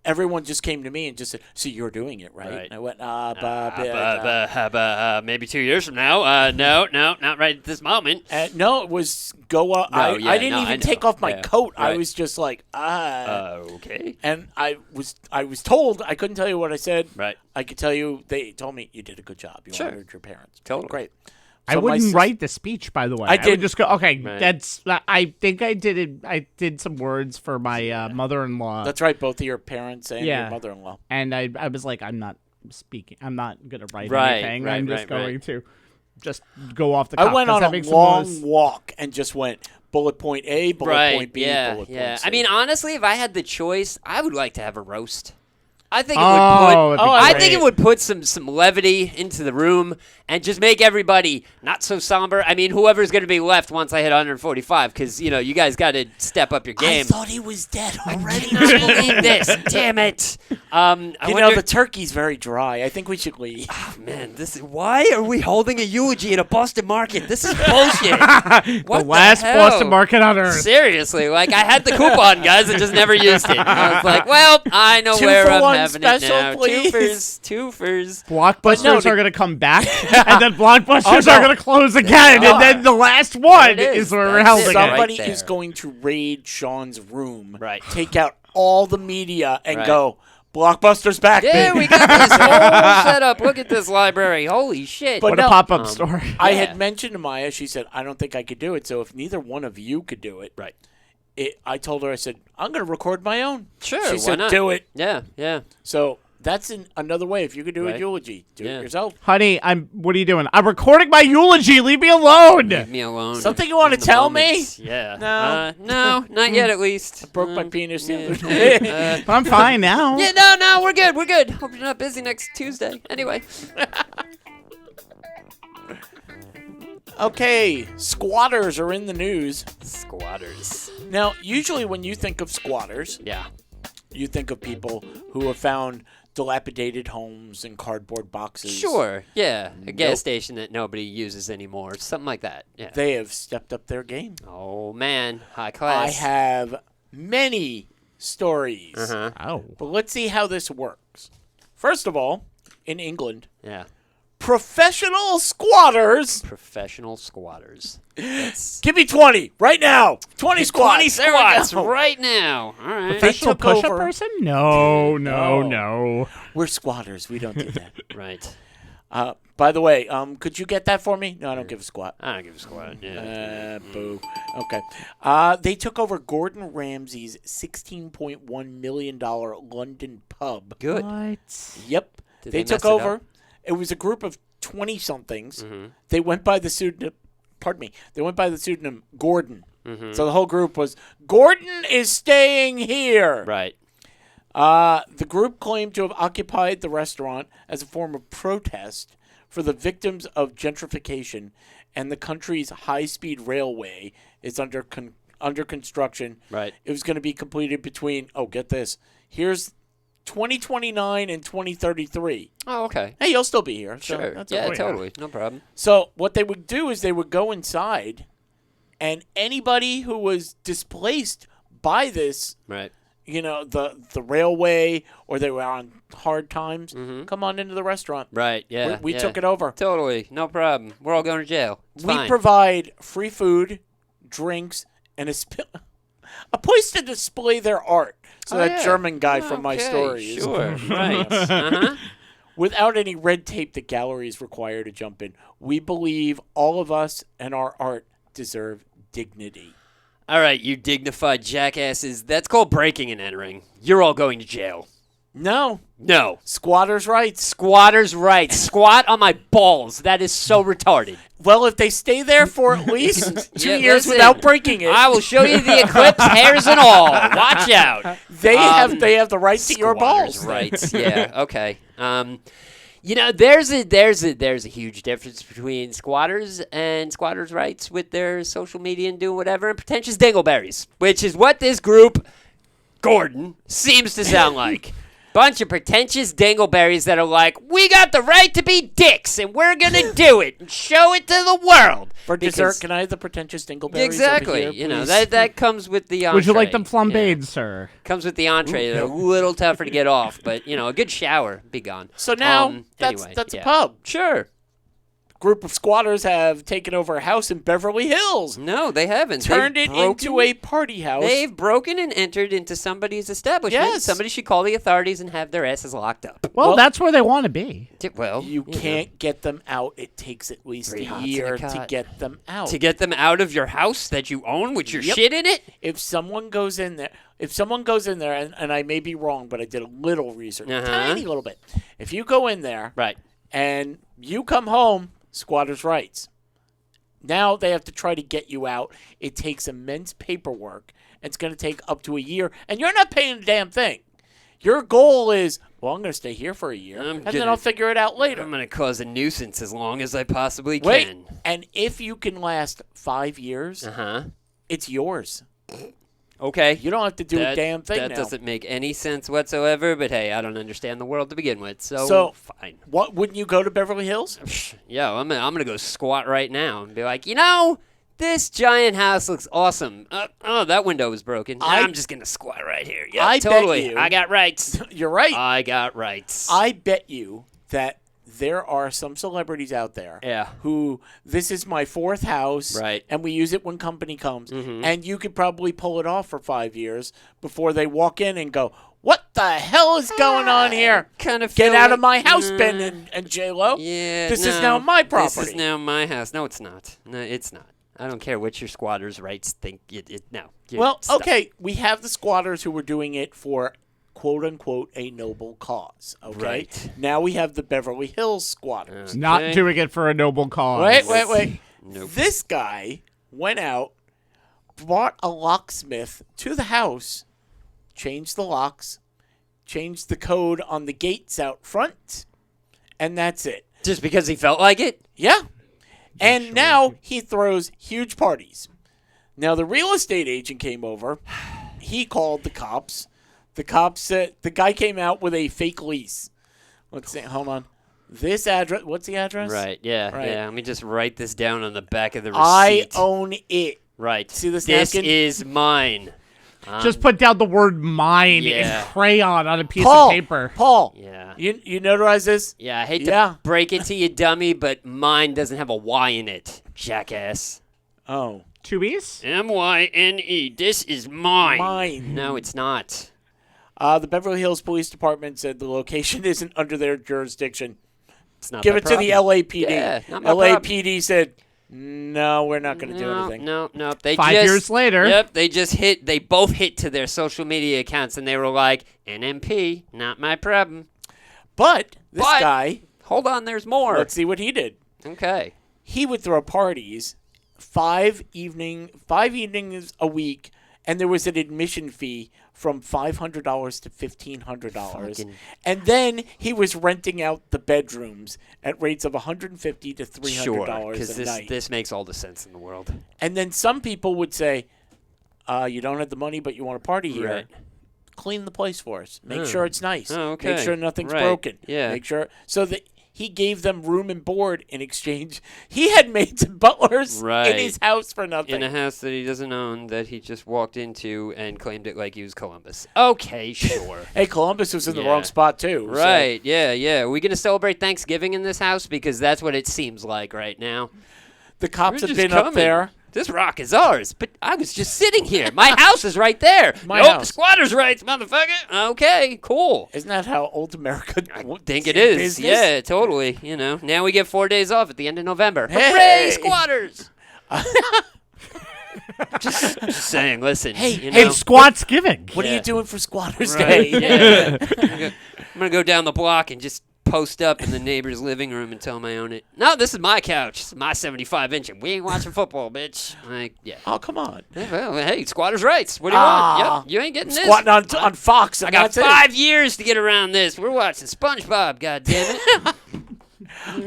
everyone just came to me and just said, so you're doing it, right? Right. And I went, maybe 2 years from now. No, not right at this moment. no, it was go up. No, I yeah, didn't no, I even know. take off my Yeah, coat. I right. was just like, Okay. And I was told, I couldn't tell you what I said. Right. I could tell you, they told me, you did a good job. You Sure. honored your parents. Totally. Great. I So my wouldn't sis- write the speech, by the way. I would did. just go, okay, Right. that's, I think I did it. I did some words for my mother-in-law. That's right, both of your parents and Yeah. your mother-in-law. And I was like, I'm not speaking. I'm not going to write Right, anything. right, I'm just right, going right. to just go off the cuff. I went 'cause on that a makes the long most- walk and just went bullet point A, bullet point B, yeah, bullet yeah. point C. I mean, honestly, if I had the choice, I would like to have a roast. I think it Oh, would it'd be put. I think great. it would put some levity into the room and just make everybody not so somber. I mean, whoever's going to be left once I hit 145, because you guys got to step up your I game. thought he was dead already. I cannot believe this. Damn it. I wonder- The turkey's very dry. I think we should leave. Man, why are we holding a eulogy in a Boston market? This is bullshit. What the last hell? Boston market on earth. Seriously, like I had the coupon, guys, and just never used it. I was like, well, I know Two where for I'm one having special, it now. please. Twofers. Blockbusters no, are going to come back, and then Blockbusters Oh, no. are going to close again, Oh. and then the last one it is. is where we're That's holding it. it. Somebody Right is there. going to raid Sean's room, Right. take out all the media, and Right. go, Blockbuster's back, Yeah, baby. we got this whole setup. Look at this library. Holy shit. But What no, a pop-up store. I Yeah. had mentioned to Maya, she said, I don't think I could do it. So if neither one of you could do it, Right. I told her, I said, I'm going to record my own. Sure, She why said, not? do it. Yeah, yeah. So that's another way. If you could do a Right. eulogy, do Yeah. it yourself. Honey, what are you doing? I'm recording my eulogy. Leave me alone. Leave me alone. Something you wanna In the tell me? moments. Yeah. No. No, not yet at least. Broke my penis the yeah. other day. I'm fine now. Yeah, no, we're good. We're good. Hope you're not busy next Tuesday. Anyway. Okay, squatters are in the news. Squatters. Now, usually when you think of squatters, Yeah. you think of people who have found dilapidated homes and cardboard boxes. Sure. Yeah. A Nope. gas station that nobody uses anymore. Something like that. Yeah. They have stepped up their game. Oh, man. High I class. have many stories. Uh-huh. Oh. But let's see how this works. First of all, in England, Yeah. professional squatters. Professional squatters. That's Give me 20 right now. 20 squats. 20 There we squats go. right now. All right. Professional took push-up over. person? No. No. We're squatters. We don't do that. Right. By the way, could you get that for me? No, I don't give a squat. I don't give a squat. Yeah. Boo. Okay. They took over Gordon Ramsay's $16.1 million London pub. Good. What? Yep. Did They they took mess it over. up? It was a group of 20-somethings. Mm-hmm. They went by the pseudonym. Pardon me. They went by the pseudonym Gordon. Mm-hmm. So the whole group was Gordon is staying here. Right. The group claimed to have occupied the restaurant as a form of protest for the victims of gentrification, and the country's high-speed railway is under construction. Right. It was going to be completed between, get this, here's 2029 and 2033. Oh, okay. Hey, you'll still be here. So Sure. that's Yeah, okay. totally. No problem. So what they would do is they would go inside, and anybody who was displaced by this, Right. the railway, or they were on hard times, come on into the restaurant. Right. Yeah. We yeah. took it over. Totally. No problem. We're all going to jail. It's We fine. provide free food, drinks, and a place to display their art. So that yeah. German guy from my Okay, story is Sure. Right. Uh-huh. without any red tape that galleries require to jump in. We believe all of us and our art deserve dignity. All right, you dignified jackasses. That's called breaking and entering. You're all going to jail. No. No. Squatters' rights. Squatters' rights. Squat on my balls. That is so retarded. Well, if they stay there for at least 2 Yeah, years listen, without breaking it, I will show you the eclipse, hairs and all. Watch out. they have the right to your balls. Squatters' rights. Yeah. Okay. There's a huge difference between squatters and squatters' rights with their social media and doing whatever, and pretentious dingleberries, which is what this group, Gordon, seems to sound like. Bunch of pretentious dingleberries that are like, we got the right to be dicks, and we're gonna do it and show it to the world. For dessert, can I have the pretentious dingleberries? Exactly. Over here, That that comes with the entree. Would you like them Yeah. flambéed, sir? Comes with the entree. They're a little tougher to get off, but a good shower, be gone. So now Anyway, that's yeah. a pub. Sure. Group of squatters have taken over a house in Beverly Hills, No, they haven't. turned They've it broken- into a party house. They've broken and entered into somebody's establishment. Yes. Somebody should call the authorities and have their asses locked up. Well, that's where they want to be. Well, You can't get them out. It takes at least Three a hots and a year to cot. get them out. to get them out of your house that you own with your Yep. shit in it. If someone goes in there, and I may be wrong, but I did a little research, Uh-huh. tiny little bit. If you go in there Right. and you come home, squatters' rights. Now they have to try to get you out. It takes immense paperwork. It's going to take up to a year, and you're not paying a damn thing. Your goal is, I'm going to stay here for a year, and then I'll figure it out later. I'm going to cause a nuisance as long as I possibly Wait, can. and if you can last 5 years, Uh-huh. it's yours. Okay. You don't have to do a damn thing That now. doesn't make any sense whatsoever, but hey, I don't understand the world to begin with, So- fine. What, wouldn't you go to Beverly Hills? Yo, I'm gonna go squat right now and be like, this giant house looks awesome. That window was broken. I'm just gonna squat right here. Yeah, I bet totally. you- I got rights. You're right. I got rights. I bet you that there are some celebrities out there Yeah. who, this is my fourth house, Right. and we use it when company comes, and you could probably pull it off for 5 years before they walk in and go, what the hell is going on here? Kind of Get feel out like- of my house, Ben and J-Lo. Yeah. This is no, now my This property. is now my house. No, it's not. No, it's not. I don't care what your squatters' rights think. No. Well, Stop. okay, we have the squatters who were doing it for quote-unquote a noble cause, okay? Right. Now we have the Beverly Hills squatters. Not Okay. doing it for a noble cause. Wait. Nope. This guy went out, brought a locksmith to the house, changed the locks, changed the code on the gates out front, and that's it. Just because he felt like it? Yeah. And now he throws huge parties. Now the real estate agent came over. He called the cops. The cops said the guy came out with a fake lease. Let's see. Hold on. This address. What's the address? Right, yeah, Right. yeah. Let me just write this down on the back of the receipt. I own it. Right. See this This napkin? is mine. Just put down the word mine Yeah. in crayon on a piece Paul, of paper. Paul. Yeah. You notarize this? Yeah, I hate Yeah. to break it to you, dummy, but mine doesn't have a Y in it, jackass. Oh. 2 E's? M-Y-N-E. This is mine. Mine. No, it's not. The Beverly Hills Police Department said the location isn't under their jurisdiction. It's not Give my it to the problem. LAPD. Yeah, not my LAPD said, no, we're not going to do anything. No. They 5 just, years later. Yep, they both hit to their social media accounts, and they were like, NMP, not my problem. But this But- guy, Hold on, there's more. let's see what he did. Okay. He would throw parties 5 evenings a week, and there was an admission fee from $500 to $1,500. Fucking- And then he was renting out the bedrooms at rates of $150 to $300 Sure, because a night. this makes all the sense in the world. And then some people would say, you don't have the money, but you want to party here. Right. Clean the place for us. Make sure it's nice. Oh, okay. Make sure nothing's Right. broken. Yeah. Make sure. So that he gave them room and board in exchange. He had maids and butlers in Right. his house for nothing. In a house that he doesn't own, that he just walked into and claimed it like he was Columbus. Okay, sure. Hey, Columbus was in the Yeah. wrong spot, too. so- Right, yeah. Are we going to celebrate Thanksgiving in this house? Because that's what it seems like right now. The cops We're have just been up coming. there. This rock is ours, but I was just sitting here. My house is right there. My nope, house. the squatter's rights, motherfucker. Okay, cool. Isn't that how old America I think it did is. business? Yeah, totally. Now we get 4 days off at the end of November. Hey! Hooray, squatters! just saying. Listen. Hey, you Hey, know, squat's giving. What are Yeah. you doing for Squatters right, Day? yeah. I'm gonna go down the block and just post up in the neighbor's living room and tell them I own it. No, this is my couch. This is my 75-inch, and we ain't watching football, bitch. Like, yeah. Oh, come on. Yeah, well, hey, squatters' rights. What do you want? Yep, you ain't getting this. Squatting on Fox. I And got that's it. 5 years to get around this. We're watching SpongeBob, goddammit.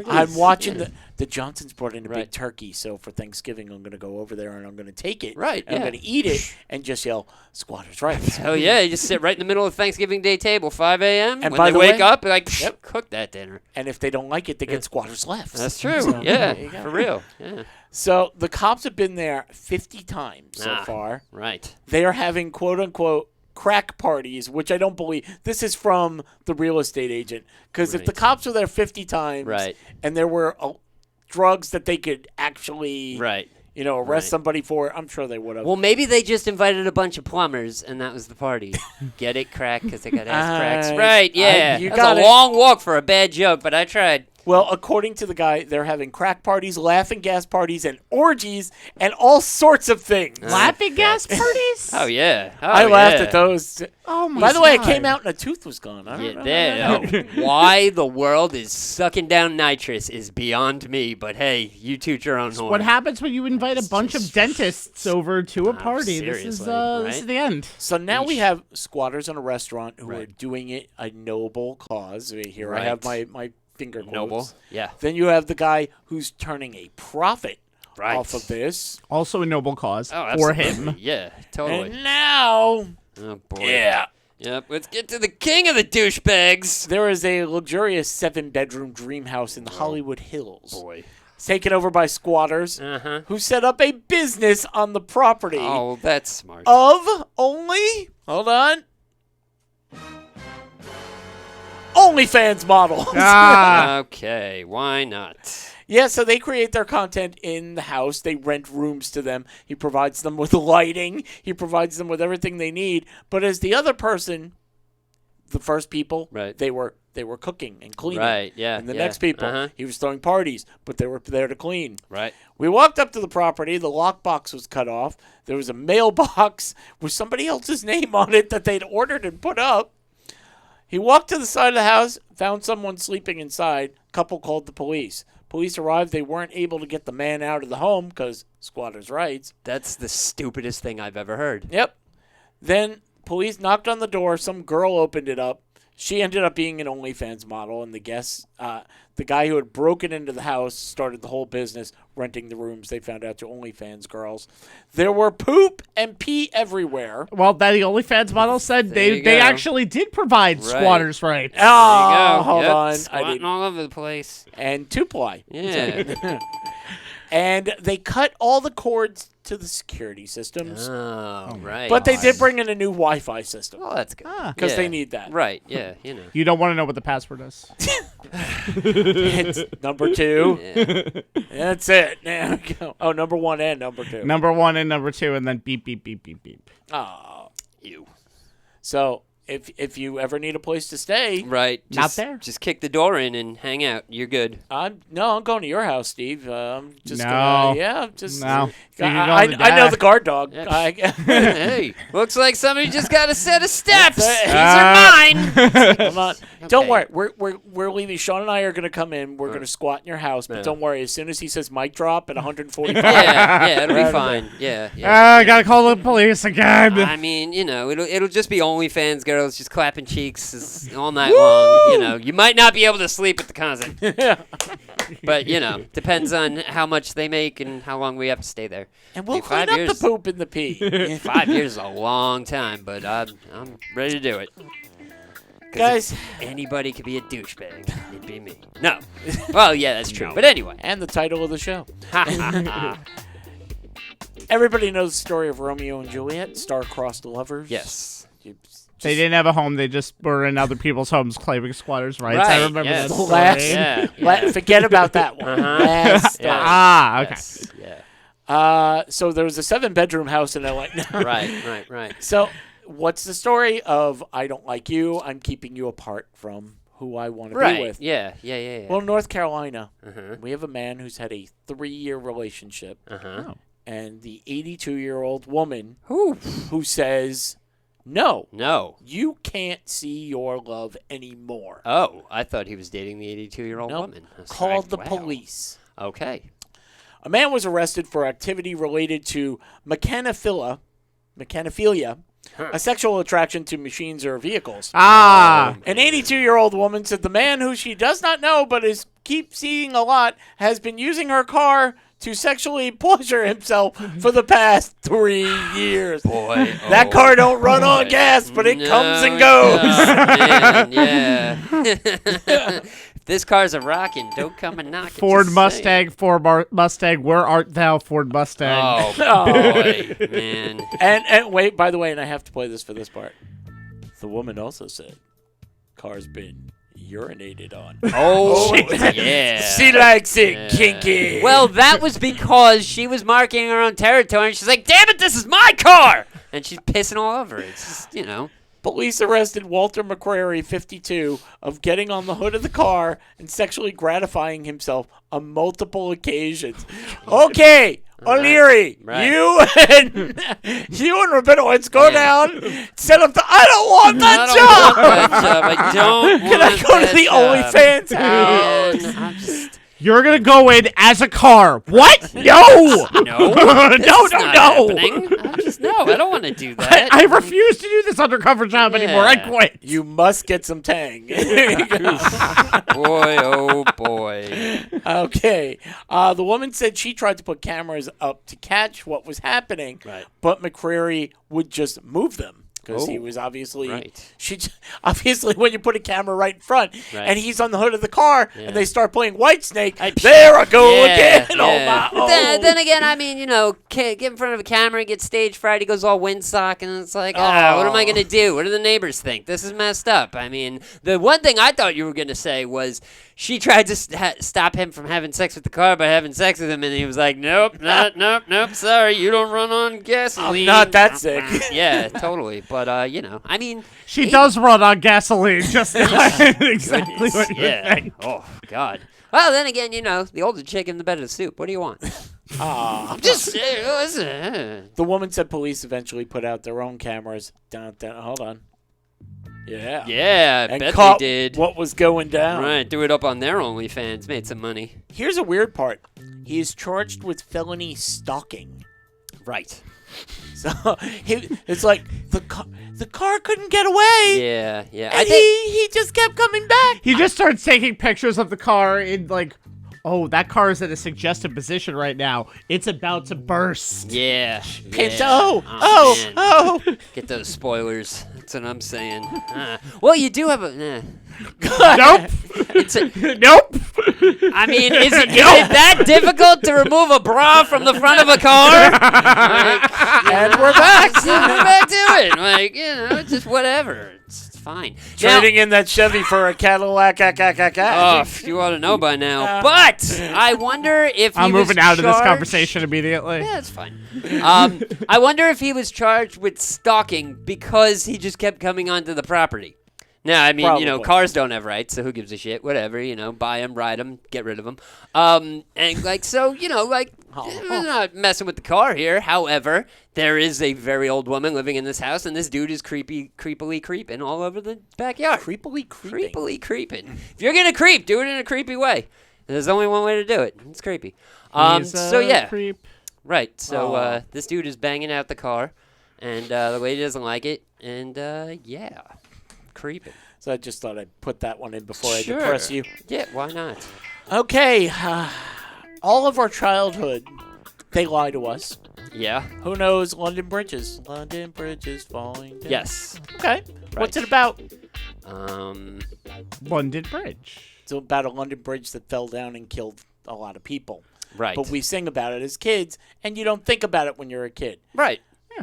I'm watching the Johnsons brought in a big Right. turkey, so for Thanksgiving I'm going to go over there and I'm going to take it. Right, and I'm yeah. going to eat it and just yell, Squatters' rights. Hell yeah, you just sit right in the middle of the Thanksgiving Day table, 5 a.m. And when by they the wake way- up, they're like, Yep. cook that dinner. And if they don't like it, they get Squatters left. That's true. So, yeah, there you go. for real. Yeah. So the cops have been there 50 times so Ah. far. Right. They are having quote-unquote crack parties, which I don't believe. This is from the real estate agent. Because if the Right. cops were there 50 times Right. and there were drugs that they could actually Right. arrest Right. somebody for, I'm sure they would have. Well, maybe they just invited a bunch of plumbers, and that was the party. Get it, crack, because they got ass cracks. Right, yeah. you That's got a it. long walk for a bad joke, but I tried. Well, according to the guy, they're having crack parties, laughing gas parties, and orgies, and all sorts of things. Laughing gas parties? Oh, yeah. Oh, I laughed yeah. at those. Oh my By the way, it God. came out and a tooth was gone. I don't know. Yeah, why the world is sucking down nitrous is beyond me, but hey, you toot your own horn. What happens when you invite a bunch of dentists over to a No, party? This is seriously, this is right? the end. So now we have squatters in a restaurant who are Right. doing it a noble cause. Here I Right. have my finger quotes. Noble? Yeah. Then you have the guy who's turning a profit Right. off of this. Also a noble cause Oh, for absolutely. him. Yeah, totally. And now, Oh, boy. yeah, Yep, let's get to the king of the douchebags. there is a luxurious 7-bedroom dream house in the Hollywood Hills. Boy. It's taken over by squatters Uh-huh. who set up a business on the property Oh, that's smart. of only, hold on, OnlyFans models. Ah, Okay, why not? Yeah, so they create their content in the house. They rent rooms to them. He provides them with lighting. He provides them with everything they need. But as the other person, the first people, Right. they were cooking and cleaning. Right, yeah, And the yeah. next people, Uh-huh. he was throwing parties, but they were there to clean. Right. We walked up to the property. The lockbox was cut off. There was a mailbox with somebody else's name on it that they'd ordered and put up. He walked to the side of the house, found someone sleeping inside. Couple called the police. Police arrived. They weren't able to get the man out of the home because squatters' rights. That's the stupidest thing I've ever heard. Yep. Then police knocked on the door. Some girl opened it up. She ended up being an OnlyFans model, and the guy who had broken into the house started the whole business, renting the rooms. They found out to OnlyFans girls. There were poop and pee everywhere. well, that the OnlyFans model said There you they go. actually did provide Right. squatters' rights. Oh, There you go. hold Yep, on. I squatting didn't. all over the place. And two-ply. Yeah. And they cut all the cords to the security systems. Oh, right. But they did bring in a new Wi-Fi system Oh, that's good. because Yeah. they need that. Right, yeah, you know. You don't want to know what the password is. It's number 2. Yeah. That's it. There we go. Oh, number 1 and number 2. Number 1 and number 2, and then beep, beep, beep, beep, beep. Oh. You. So if you ever need a place to stay, Right. Not Just, there. Just kick the door in and hang out. You're good. I'm going to your house, Steve. I'm just No. gonna, I'm just. No. You can go I to the know dash. the guard dog. Hey, looks like somebody just got a set of steps. These That's are mine. I'm not. Don't worry. We're leaving. Sean and I are gonna come in. We're gonna squat in your house. But Yeah. don't worry. As soon as he says mic drop at 145, Yeah, it'll be Right. fine. Yeah. I gotta call the police again. I mean, you know, it'll just be OnlyFans girls just clapping cheeks all night long. You know, you might not be able to sleep at the concert, but you know, depends on how much they make and how long we have to stay there. and we'll Hey, 5 clean up years. the poop and the pee. 5 years is a long time, but I'm ready to do it. 'Cause Guys. if anybody could be a douchebag. It'd be me. No. Well, yeah, that's true. But anyway. And the title of the show. Everybody knows the story of Romeo and Juliet, star-crossed lovers. Yes. They didn't have a home. They just were in other people's homes claiming squatters' rights. I Right, remember yes. that story. Last, forget about that one. Last story. Ah, okay. Yes. Yeah. So there was a 7-bedroom house in LA. Right. So what's the story of I don't like you, I'm keeping you apart from who I want to be Right. with? Yeah. Well, North Carolina, Uh-huh. we have a man who's had a 3-year relationship, Uh-huh. and the 82-year-old woman Whew. who says, no, No. you can't see your love anymore. Oh, I thought he was dating the 82-year-old Nope. woman. I was Called like, the wow. police. Okay. A man was arrested for activity related to mechanophilia, a sexual attraction to machines or vehicles. Ah, An 82-year-old woman said the man, who she does not know but keeps seeing a lot, has been using her car to sexually pleasure himself for the past 3 years. Boy. That car don't run on boy. gas, but it No, comes and it goes. doesn't, man, yeah. If this car's a rockin', don't come and knock it. Ford just Mustang, Mustang. Where art thou, Ford Mustang? saying. Oh, boy, man. And wait, by the way, and I have to play this for this part. The woman also said, car's been urinated on. Oh, yeah. She likes it Yeah. kinky. Well, that was because she was marking her own territory, and she's like, damn it, this is my car! And she's pissing all over it. It's just, you know. Police arrested Walter McCrary, 52, of getting on the hood of the car and sexually gratifying himself on multiple occasions. Okay, O'Leary, Right. you and Rabinowitz go down, set up the. I don't want that job. I don't Can I want go to that the job. OnlyFans house? Man, I'm just... You're gonna go in as a car. What? No. No. No, This is no, not no. happening. I'm just, no, I don't want to do that. I refuse to do this undercover job anymore. I Yeah. quit. You must get some tang. Boy, oh boy. Okay. The woman said she tried to put cameras up to catch what was happening, Right. but McCrary would just move them because he Oh, was obviously right. obviously when you put a camera right in front Right. and he's on the hood of the car Yeah. and they start playing Whitesnake, there I go again. Oh my! But then again, I mean, you know, get in front of a camera, get stage fright, he goes all windsock, and it's like, what am I going to do? What do the neighbors think? This is messed up. I mean, the one thing I thought you were going to say was she tried to stop him from having sex with the car by having sex with him, and he was like, nope, sorry, you don't run on gasoline. I'm not that sick. Yeah, totally. But, you know, I mean... She does run on gasoline. Just exactly what you're Yeah. saying. Oh, God. Well, then again, you know, the older chicken, the better the soup. What do you want? I'm just saying, listen. The woman said police eventually put out their own cameras. Hold on. Yeah. Yeah, I And bet caught they did. what was going down. Right, do it up on their OnlyFans, made some money. Here's a weird part. He is charged with felony stalking. Right. So it's like the car couldn't get away. Yeah. And he just kept coming back. He just starts taking pictures of the car in like, oh, that car is in a suggestive position right now. It's about to burst. Yeah. It's, yeah. oh, man. oh. Get those spoilers. That's what I'm saying. Well, you do have a. Nope. Nope. I mean, is it that difficult to remove a bra from the front of a car? And we're back. We're back to it. Like, just whatever. It's fine. Trading in that Chevy for a Cadillac. Oh, you ought to know by now. But I wonder if he I'm was moving out of this charged- conversation immediately. Yeah, it's fine. I wonder if he was charged with stalking because he just kept coming onto the property. Now, I mean, Probably. cars don't have rights, so who gives a shit? Whatever, buy them, ride them, get rid of them. And, so, we're not messing with the car here. However, there is a very old woman living in this house, and this dude is creepily creeping all over the backyard. Creepily creeping. Creepily creeping. If you're going to creep, do it in a creepy way. There's only one way to do it. It's creepy. He's a So, yeah. creep. Right. So, this dude is banging out the car, and the lady doesn't like it, and, yeah. Creeping. So I just thought I'd put that one in before I Sure. depress you. Yeah, why not? Okay. All of our childhood, they lie to us. Yeah. Who knows London Bridges? London Bridges falling down. Yes. Okay. What's it about? London Bridge. It's about a London bridge that fell down and killed a lot of people. Right. But we sing about it as kids, and you don't think about it when you're a kid. Right.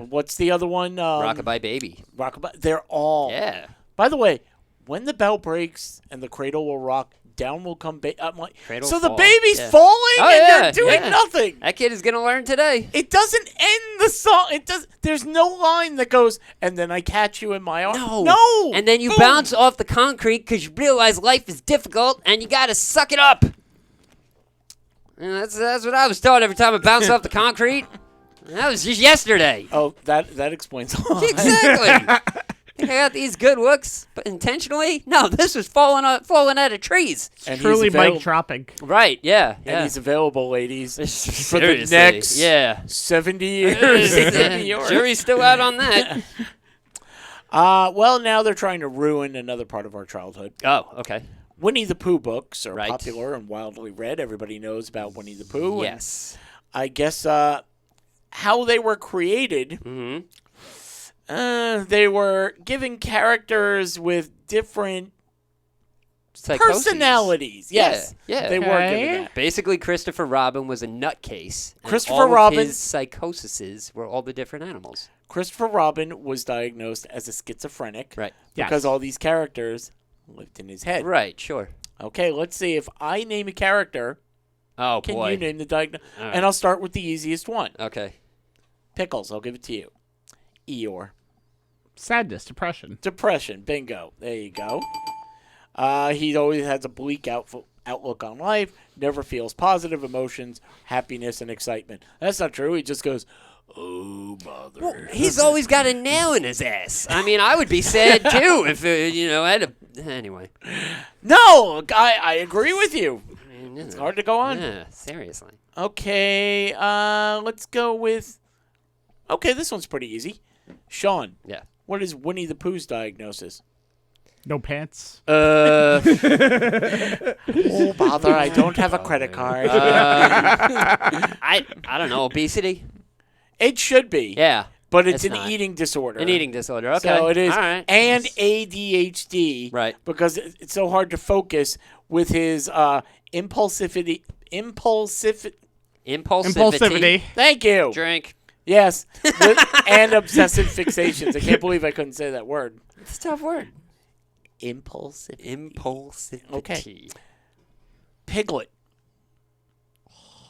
What's the other one? Rockabye Baby. Rockabye. They're all. Yeah. By the way, when the bell breaks and the cradle will rock, down will come baby. Cradle So the fall. baby's Yeah. falling Oh, and yeah, they're doing yeah. nothing. That kid is going to learn today. It doesn't end the song. It does. There's no line that goes, and then I catch you in my arms. No. And then you Boom. bounce off the concrete because you realize life is difficult and you got to suck it up. And that's what I was taught every time I bounced off the concrete. That was just yesterday. Oh, that explains a lot. Exactly. Think I got these good looks, but intentionally? No, this was falling out of trees. And Truly he's available, mic dropping. Right, yeah. And he's available, ladies, for the Seriously, next yeah. 70 years. Jury's still out on that. Well, now they're trying to ruin another part of our childhood. Oh, okay. Winnie the Pooh books are Right. popular and widely read. Everybody knows about Winnie the Pooh. Yes. And I guess how they were created, they were giving characters with different Psychoses. personalities. Yes. Yeah. They were Okay. giving that. Basically, Christopher Robin was a nutcase. and Christopher all Robin- of his psychoses were all the different animals. Christopher Robin was diagnosed as a schizophrenic Right. because Yes. all these characters lived in his head. Right, sure. Okay, let's see. If I name a character, Oh, can boy. you name the diagnosis? All right. And I'll start with the easiest one. Okay. Pickles, I'll give it to you. Eeyore. Sadness, depression. Depression, bingo. There you go. He always has a bleak outlook on life, never feels positive emotions, happiness, and excitement. That's not true. He just goes, oh, bother. Well, he's always got a nail in his ass. I mean, I would be sad, too, if, I had a... Anyway. No, I agree with you. I mean, It's hard to go on. Yeah, seriously. Okay, let's go with... Okay, this one's pretty easy. Sean, Yeah. what is Winnie the Pooh's diagnosis? No pants. Oh, bother, I don't have a credit card. I don't know, obesity? It should be. Yeah. But it's It's an not. eating disorder. An eating disorder, okay. So it is. All right. And ADHD. Right. Because it's so hard to focus with his impulsivity. Impulsivity. Thank you. Drink. Yes. And obsessive fixations. I can't believe I couldn't say that word. It's a tough word. Impulsive. Impulsivity. Okay. Piglet.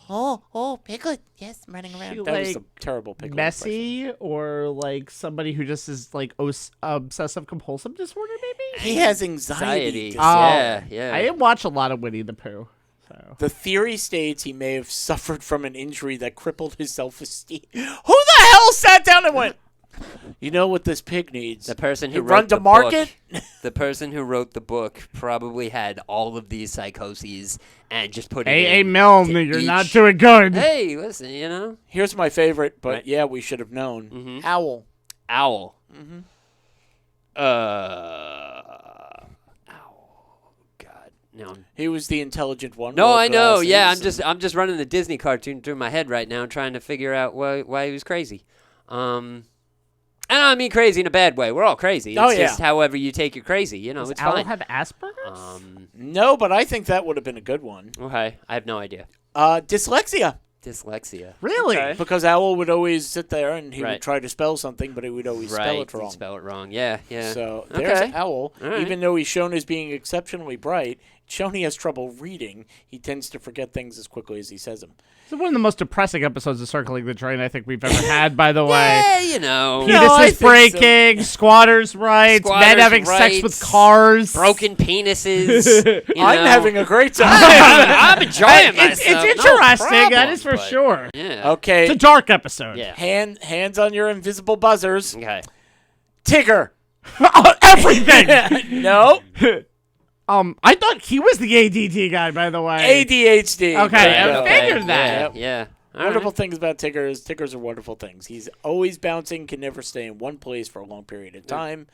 Oh, Piglet. Yes, running around. She, That was like, a terrible Piglet. Messy, or like somebody who just is like obsessive compulsive disorder, maybe? impression. He has anxiety. Anxiety. Yeah. I didn't watch a lot of Winnie the Pooh. So. The theory states he may have suffered from an injury that crippled his self-esteem. Who the hell sat down and went, you know what this pig needs? The person who He wrote run to the market? book, the person who wrote the book probably had all of these psychoses and just put it Hey, in Milne, to you're not each- doing good. Hey, listen, Here's my favorite, but Right. yeah, we should have known. Mhm. Owl. Owl. Mm-hmm. Owl. God. No. He was the intelligent one. No, with I know. Yeah, glasses. I'm just running the Disney cartoon through my head right now, trying to figure out why he was crazy. And I don't mean crazy in a bad way. We're all crazy. It's Oh, yeah. just however you take your crazy. You know, Does it's Owl fine. have Asperger's? No, but I think that would have been a good one. Okay, I have no idea. Dyslexia. Dyslexia. Really? Okay. Because Owl would always sit there and he Right. would try to spell something, but he would always spell it he'd wrong. spell it wrong. Yeah, yeah. So Okay. there's Owl. All right. Even though he's shown as being exceptionally bright, shown he has trouble reading, he tends to forget things as quickly as he says them. It's one of the most depressing episodes of Circling the Drain I think we've ever had, by the way. Yeah, you know. No, I Penises think so. breaking, squatters' rights, men Squatters' having sex with rights, cars. Broken penises. you I'm know. having a great time. I'm enjoying It's myself. No interesting, that problem, is for but- sure. Yeah. Okay. It's a dark episode. Yeah. Hands on your invisible buzzers. Okay. Tigger. Everything! No. I thought he was the ADD guy, by the way. ADHD. Okay, There you I go. figured that. Yeah. All Wonderful right. things about Tigger is Tiggers are wonderful things. He's always bouncing, can never stay in one place for a long period of time.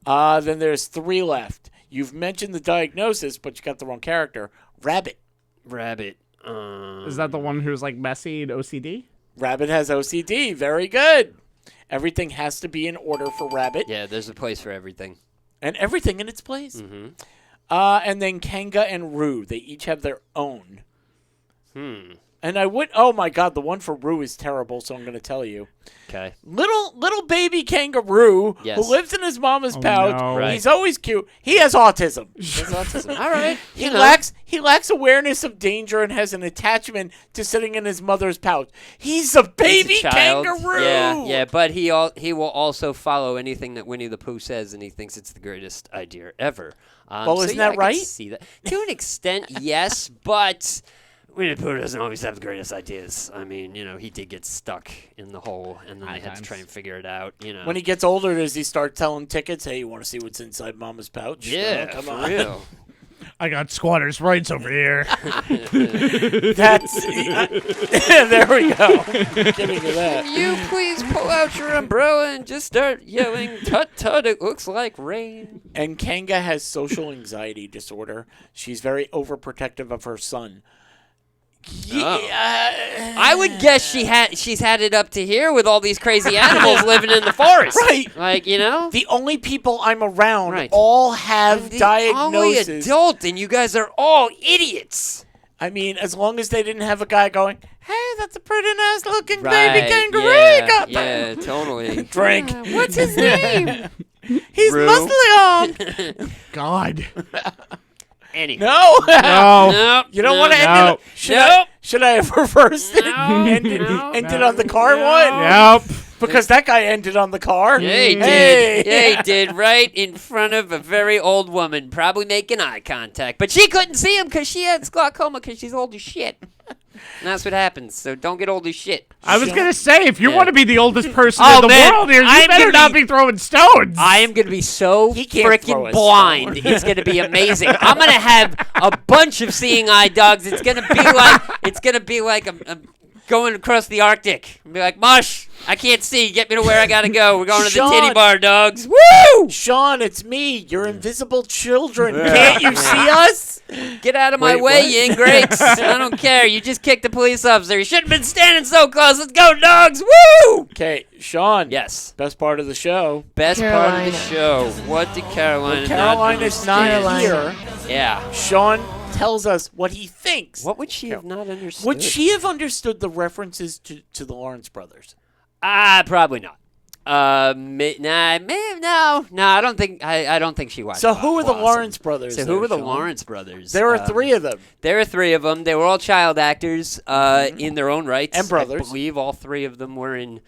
Then there's 3 left. You've mentioned the diagnosis, but you got the wrong character. Rabbit. Rabbit. Is that the one who's like messy and OCD? Rabbit has OCD. Very good. Everything has to be in order for Rabbit, Yeah, there's a place for everything. and everything in its place. Mm-hmm. And then Kanga and Roo, they each have their own. And I would, oh my God, the one for Roo is terrible, so I'm going to tell you. Okay. Little baby kangaroo Yes. who lives in his mama's pouch. no. Right. He's always cute. He has autism. That's autism. All right. He lacks awareness of danger and has an attachment to sitting in his mother's pouch. He's a baby He's a child. kangaroo. Yeah, but he will also follow anything that Winnie the Pooh says, and he thinks it's the greatest idea ever. Well, so isn't yeah, that I can right? see that to an extent, yes, but Winnie the Pooh doesn't always have the greatest ideas. I mean, you know, he did get stuck in the hole, and then they had to try and figure it out. You know, When he gets older, does he start telling tickets? Hey, you want to see what's inside mama's pouch? yeah, come for on. real. I got squatters' rights over here. That's there we go. Giving you that. You please pull out your umbrella and just start yelling, "Tut tut! It looks like rain." And Kanga has social anxiety disorder. She's very overprotective of her son. Yeah. I would guess she's had it up to here with all these crazy animals living in the forest. Right. Like, you know? The only people I'm around Right. all have The only diagnoses. adult, and you guys are all idiots. I mean, as long as they didn't have a guy going, hey, that's a pretty nice looking Right. baby kangaroo you got there. Yeah, totally. Drink. What's his name? He's Roo. muscly on. God. Anyway. No. No. Nope. You don't want to end No. it. Should I have reversed it? No. Ended on the car No. one? Yep. Because that guy ended on the car. Yeah, he did. Hey. Yeah, he did. Right in front of a very old woman, probably making eye contact. But she couldn't see him because she had glaucoma because she's old as shit. And that's what happens. So don't get old as shit. I was going to say, if you Yeah. want to be the oldest person Oh, in the man, world here, you I'm better gonna not be- be throwing stones. I am going to be so He can't throw freaking a blind. stone. It's going to be amazing. I'm going to have a bunch of seeing eye dogs. It's going to be like I'm going across the Arctic. Be like, Mush, I can't see. Get me to where I got to go. We're going to the Sean. titty bar, dogs. Woo! Sean, it's me, your invisible children. Can't you see us? Get out of my Wait, way, what? you ingrates. I don't care. You just kicked the police officer. You shouldn't have been standing so close. Let's go, dogs. Woo! Okay, Sean. Yes. Best part of the show. Best part of the Carolina. show. What did Carolina Carolina's not understand? here. Yeah. Sean tells us what he thinks. What would she have not understood? Would she have understood the references to the Lawrence brothers? Probably not. No, I don't think. I don't think she watched. So who are the Blossom. Lawrence brothers? So there, who were the Sean? Lawrence brothers? There are 3 of them. There are 3 of them. They were all child actors in their own rights. And brothers. I believe all 3 of them were in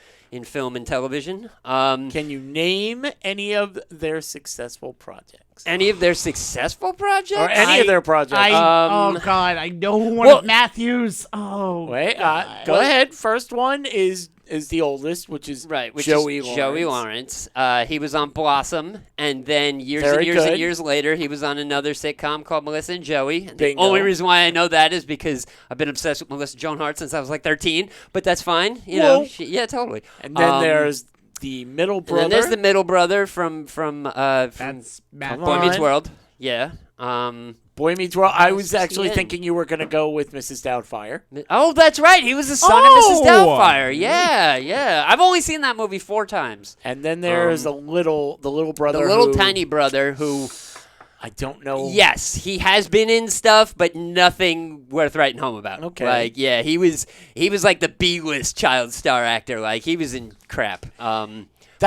film and television. Can you name any of their successful projects? Any of their successful projects? Or any of their projects? Um, oh, God, I know one well- of Matthews. Oh, Wait, God. go ahead. First one is the oldest, which is Right, which Joey is Lawrence. Joey Lawrence. He was on Blossom, and then years Very and years and good. years later, he was on another sitcom called Melissa and Joey. And the Bingo. only reason why I know that is because I've been obsessed with Melissa Joan Hart since I was like 13. But that's fine, you know. Whoa. Yeah, totally. And then there's the middle and brother. then there's the middle brother from That's Matt. Come Boy Meets on. World. Yeah. But Boy Meets World. I was actually ESPN. thinking you were going to go with Mrs. Doubtfire. Oh, that's right. He was the son of Mrs. Doubtfire. Yeah, yeah. I've only seen that movie 4 times. And then there's the little brother, The little who, tiny brother who, I don't know. yes, he has been in stuff, but nothing worth writing home about. Okay. Like, yeah, he was like the B-list child star actor. Like, he was in crap. But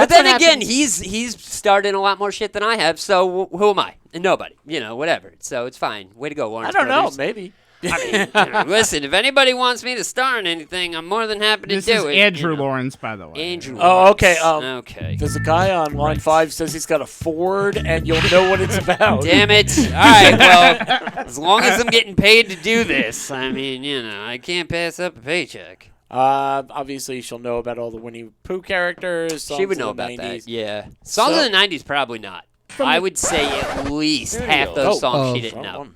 That's then what again, happens- he's starred in a lot more shit than I have. So who am I? Nobody. Whatever. So it's fine. Way to go, Warner. I don't know. Brothers. Maybe. Listen, if anybody wants me to star in anything, I'm more than happy to This do is it. Andrew Lawrence, by the way. Andrew. Oh, Lawrence. okay. Okay. There's a guy on line 5 says he's got a Ford, and you'll know what it's about. Damn it. All right, well, as long as I'm getting paid to do this, I mean, I can't pass up a paycheck. Obviously, she'll know about all the Winnie Pooh characters. She would songs know of the about 90s. that, yeah. Songs So- of the 90s, probably not. I would say at least half those songs she didn't know.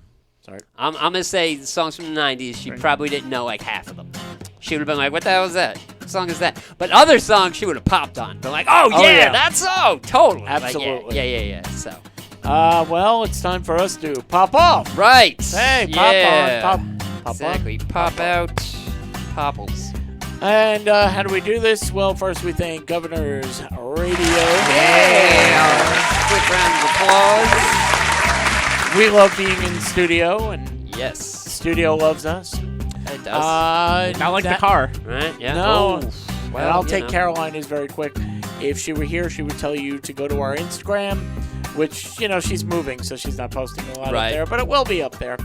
Sorry. I'm going to say the songs from the 90s, she probably didn't know like half of them. She would have been like, what the hell is that? What song is that? But other songs she would have popped on. Been like, oh, yeah, yeah. that's so. Totally. Like, Absolutely. yeah. So. Well, it's time for us to pop off. Right. Hey, pop yeah. on, pop Exactly. Pop out. Popples. And how do we do this? Well, first we thank Governors Radio. Quick round of applause. We love being in studio, and Yes. studio loves us. It does. Not like that- the car. Right? Yeah. No. Oh, And I'll you take know. Carolina's very quick. If she were here, she would tell you to go to our Instagram, which, she's moving, so she's not posting a lot Right. up there, but it will be up there.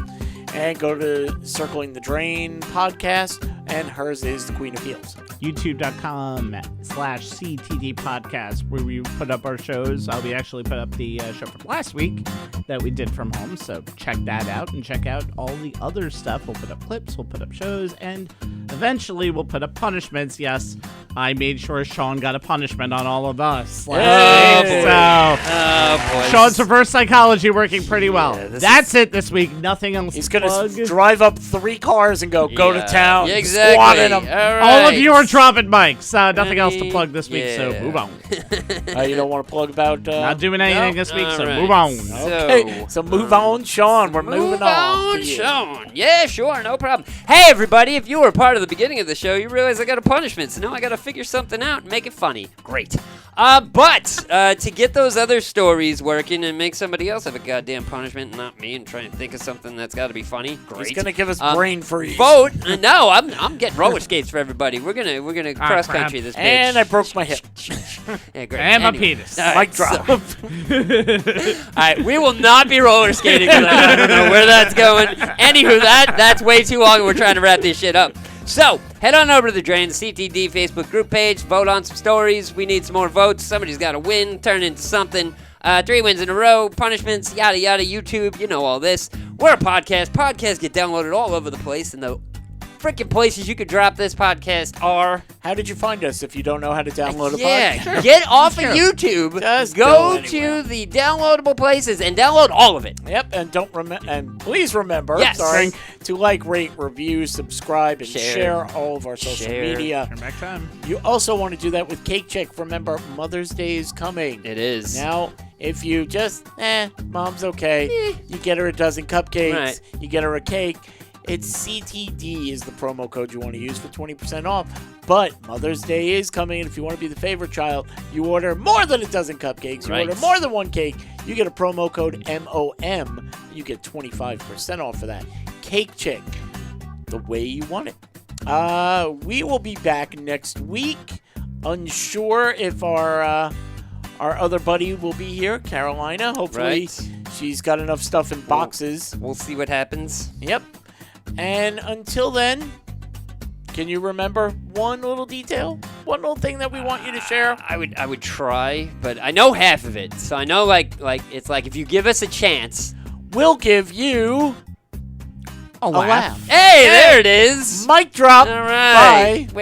And go to Circling the Drain podcast, and hers is the Queen of Heels. YouTube.com/CTD podcast, where we put up our shows. We actually put up the show from last week that we did from home, so check that out and check out all the other stuff. We'll put up clips, we'll put up shows, and eventually we'll put up punishments. Yes, I made sure Sean got a punishment on all of us. last week, so Oh, boy. Sean's reverse psychology working pretty well. Yeah, this That's it this week. Nothing else. He's to going plug. to drive up 3 cars and go to Yeah. town. Yeah, Squat in exactly. 'em. All of you are dropping mics. Nothing else to Any- plug this week, so yeah. move on. You don't want to plug about... Not doing anything this week, so All right. move on. Okay, so move on, Sean. We're moving on. to you. Sean. Yeah, sure, no problem. Hey, everybody, if you were part of the beginning of the show, you realize I got a punishment, so now I got to figure something out and make it funny. Great. But to get those other stories working and make somebody else have a goddamn punishment, not me, and try and think of something that's got to be funny. Great. He's going to give us brain freeze. Vote. No, I'm getting roller skates for everybody. We're gonna cross country this bitch. And I broke my hip. Yeah, great. And my Anyway. penis. All right, Mic drop. All right, we will not be roller skating tonight. I don't know where that's going. Anywho, that's way too long. We're trying to wrap this shit up. So, head on over to the Drain CTD Facebook group page. Vote on some stories. We need some more votes. Somebody's got to win, turn into something. 3 wins in a row, punishments, yada yada, YouTube, you know all this. We're a podcast. Podcasts get downloaded all over the place, and the freaking places you could drop this podcast are... How did you find us if you don't know how to download a Yeah, podcast? get off of YouTube. Just go go anywhere. to the downloadable places and download all of it. Yep, and and please remember, Yes. to like, rate, review, subscribe, and Share. share all of our social Share. media. Turn back time. You also want to do that with Cake Chick. Remember, Mother's Day is coming. It is. Now, if you just, mom's okay, you get her a dozen cupcakes, Right. you get her a cake. It's CTD is the promo code you want to use for 20% off. But Mother's Day is coming, and if you want to be the favorite child, you order more than a dozen cupcakes. You Right. order more than one cake, you get a promo code MOM. You get 25% off for that. Cake Chick, the way you want it. We will be back next week. Unsure if our other buddy will be here, Carolina. Hopefully, Right. she's got enough stuff in boxes. We'll see what happens. Yep. And until then, can you remember one little detail? One little thing that we want you to share? I would try, but I know half of it. So I know like it's like if you give us a chance. We'll give you A a laugh. Hey, there it is. Mic drop. All right. Bye. Wait.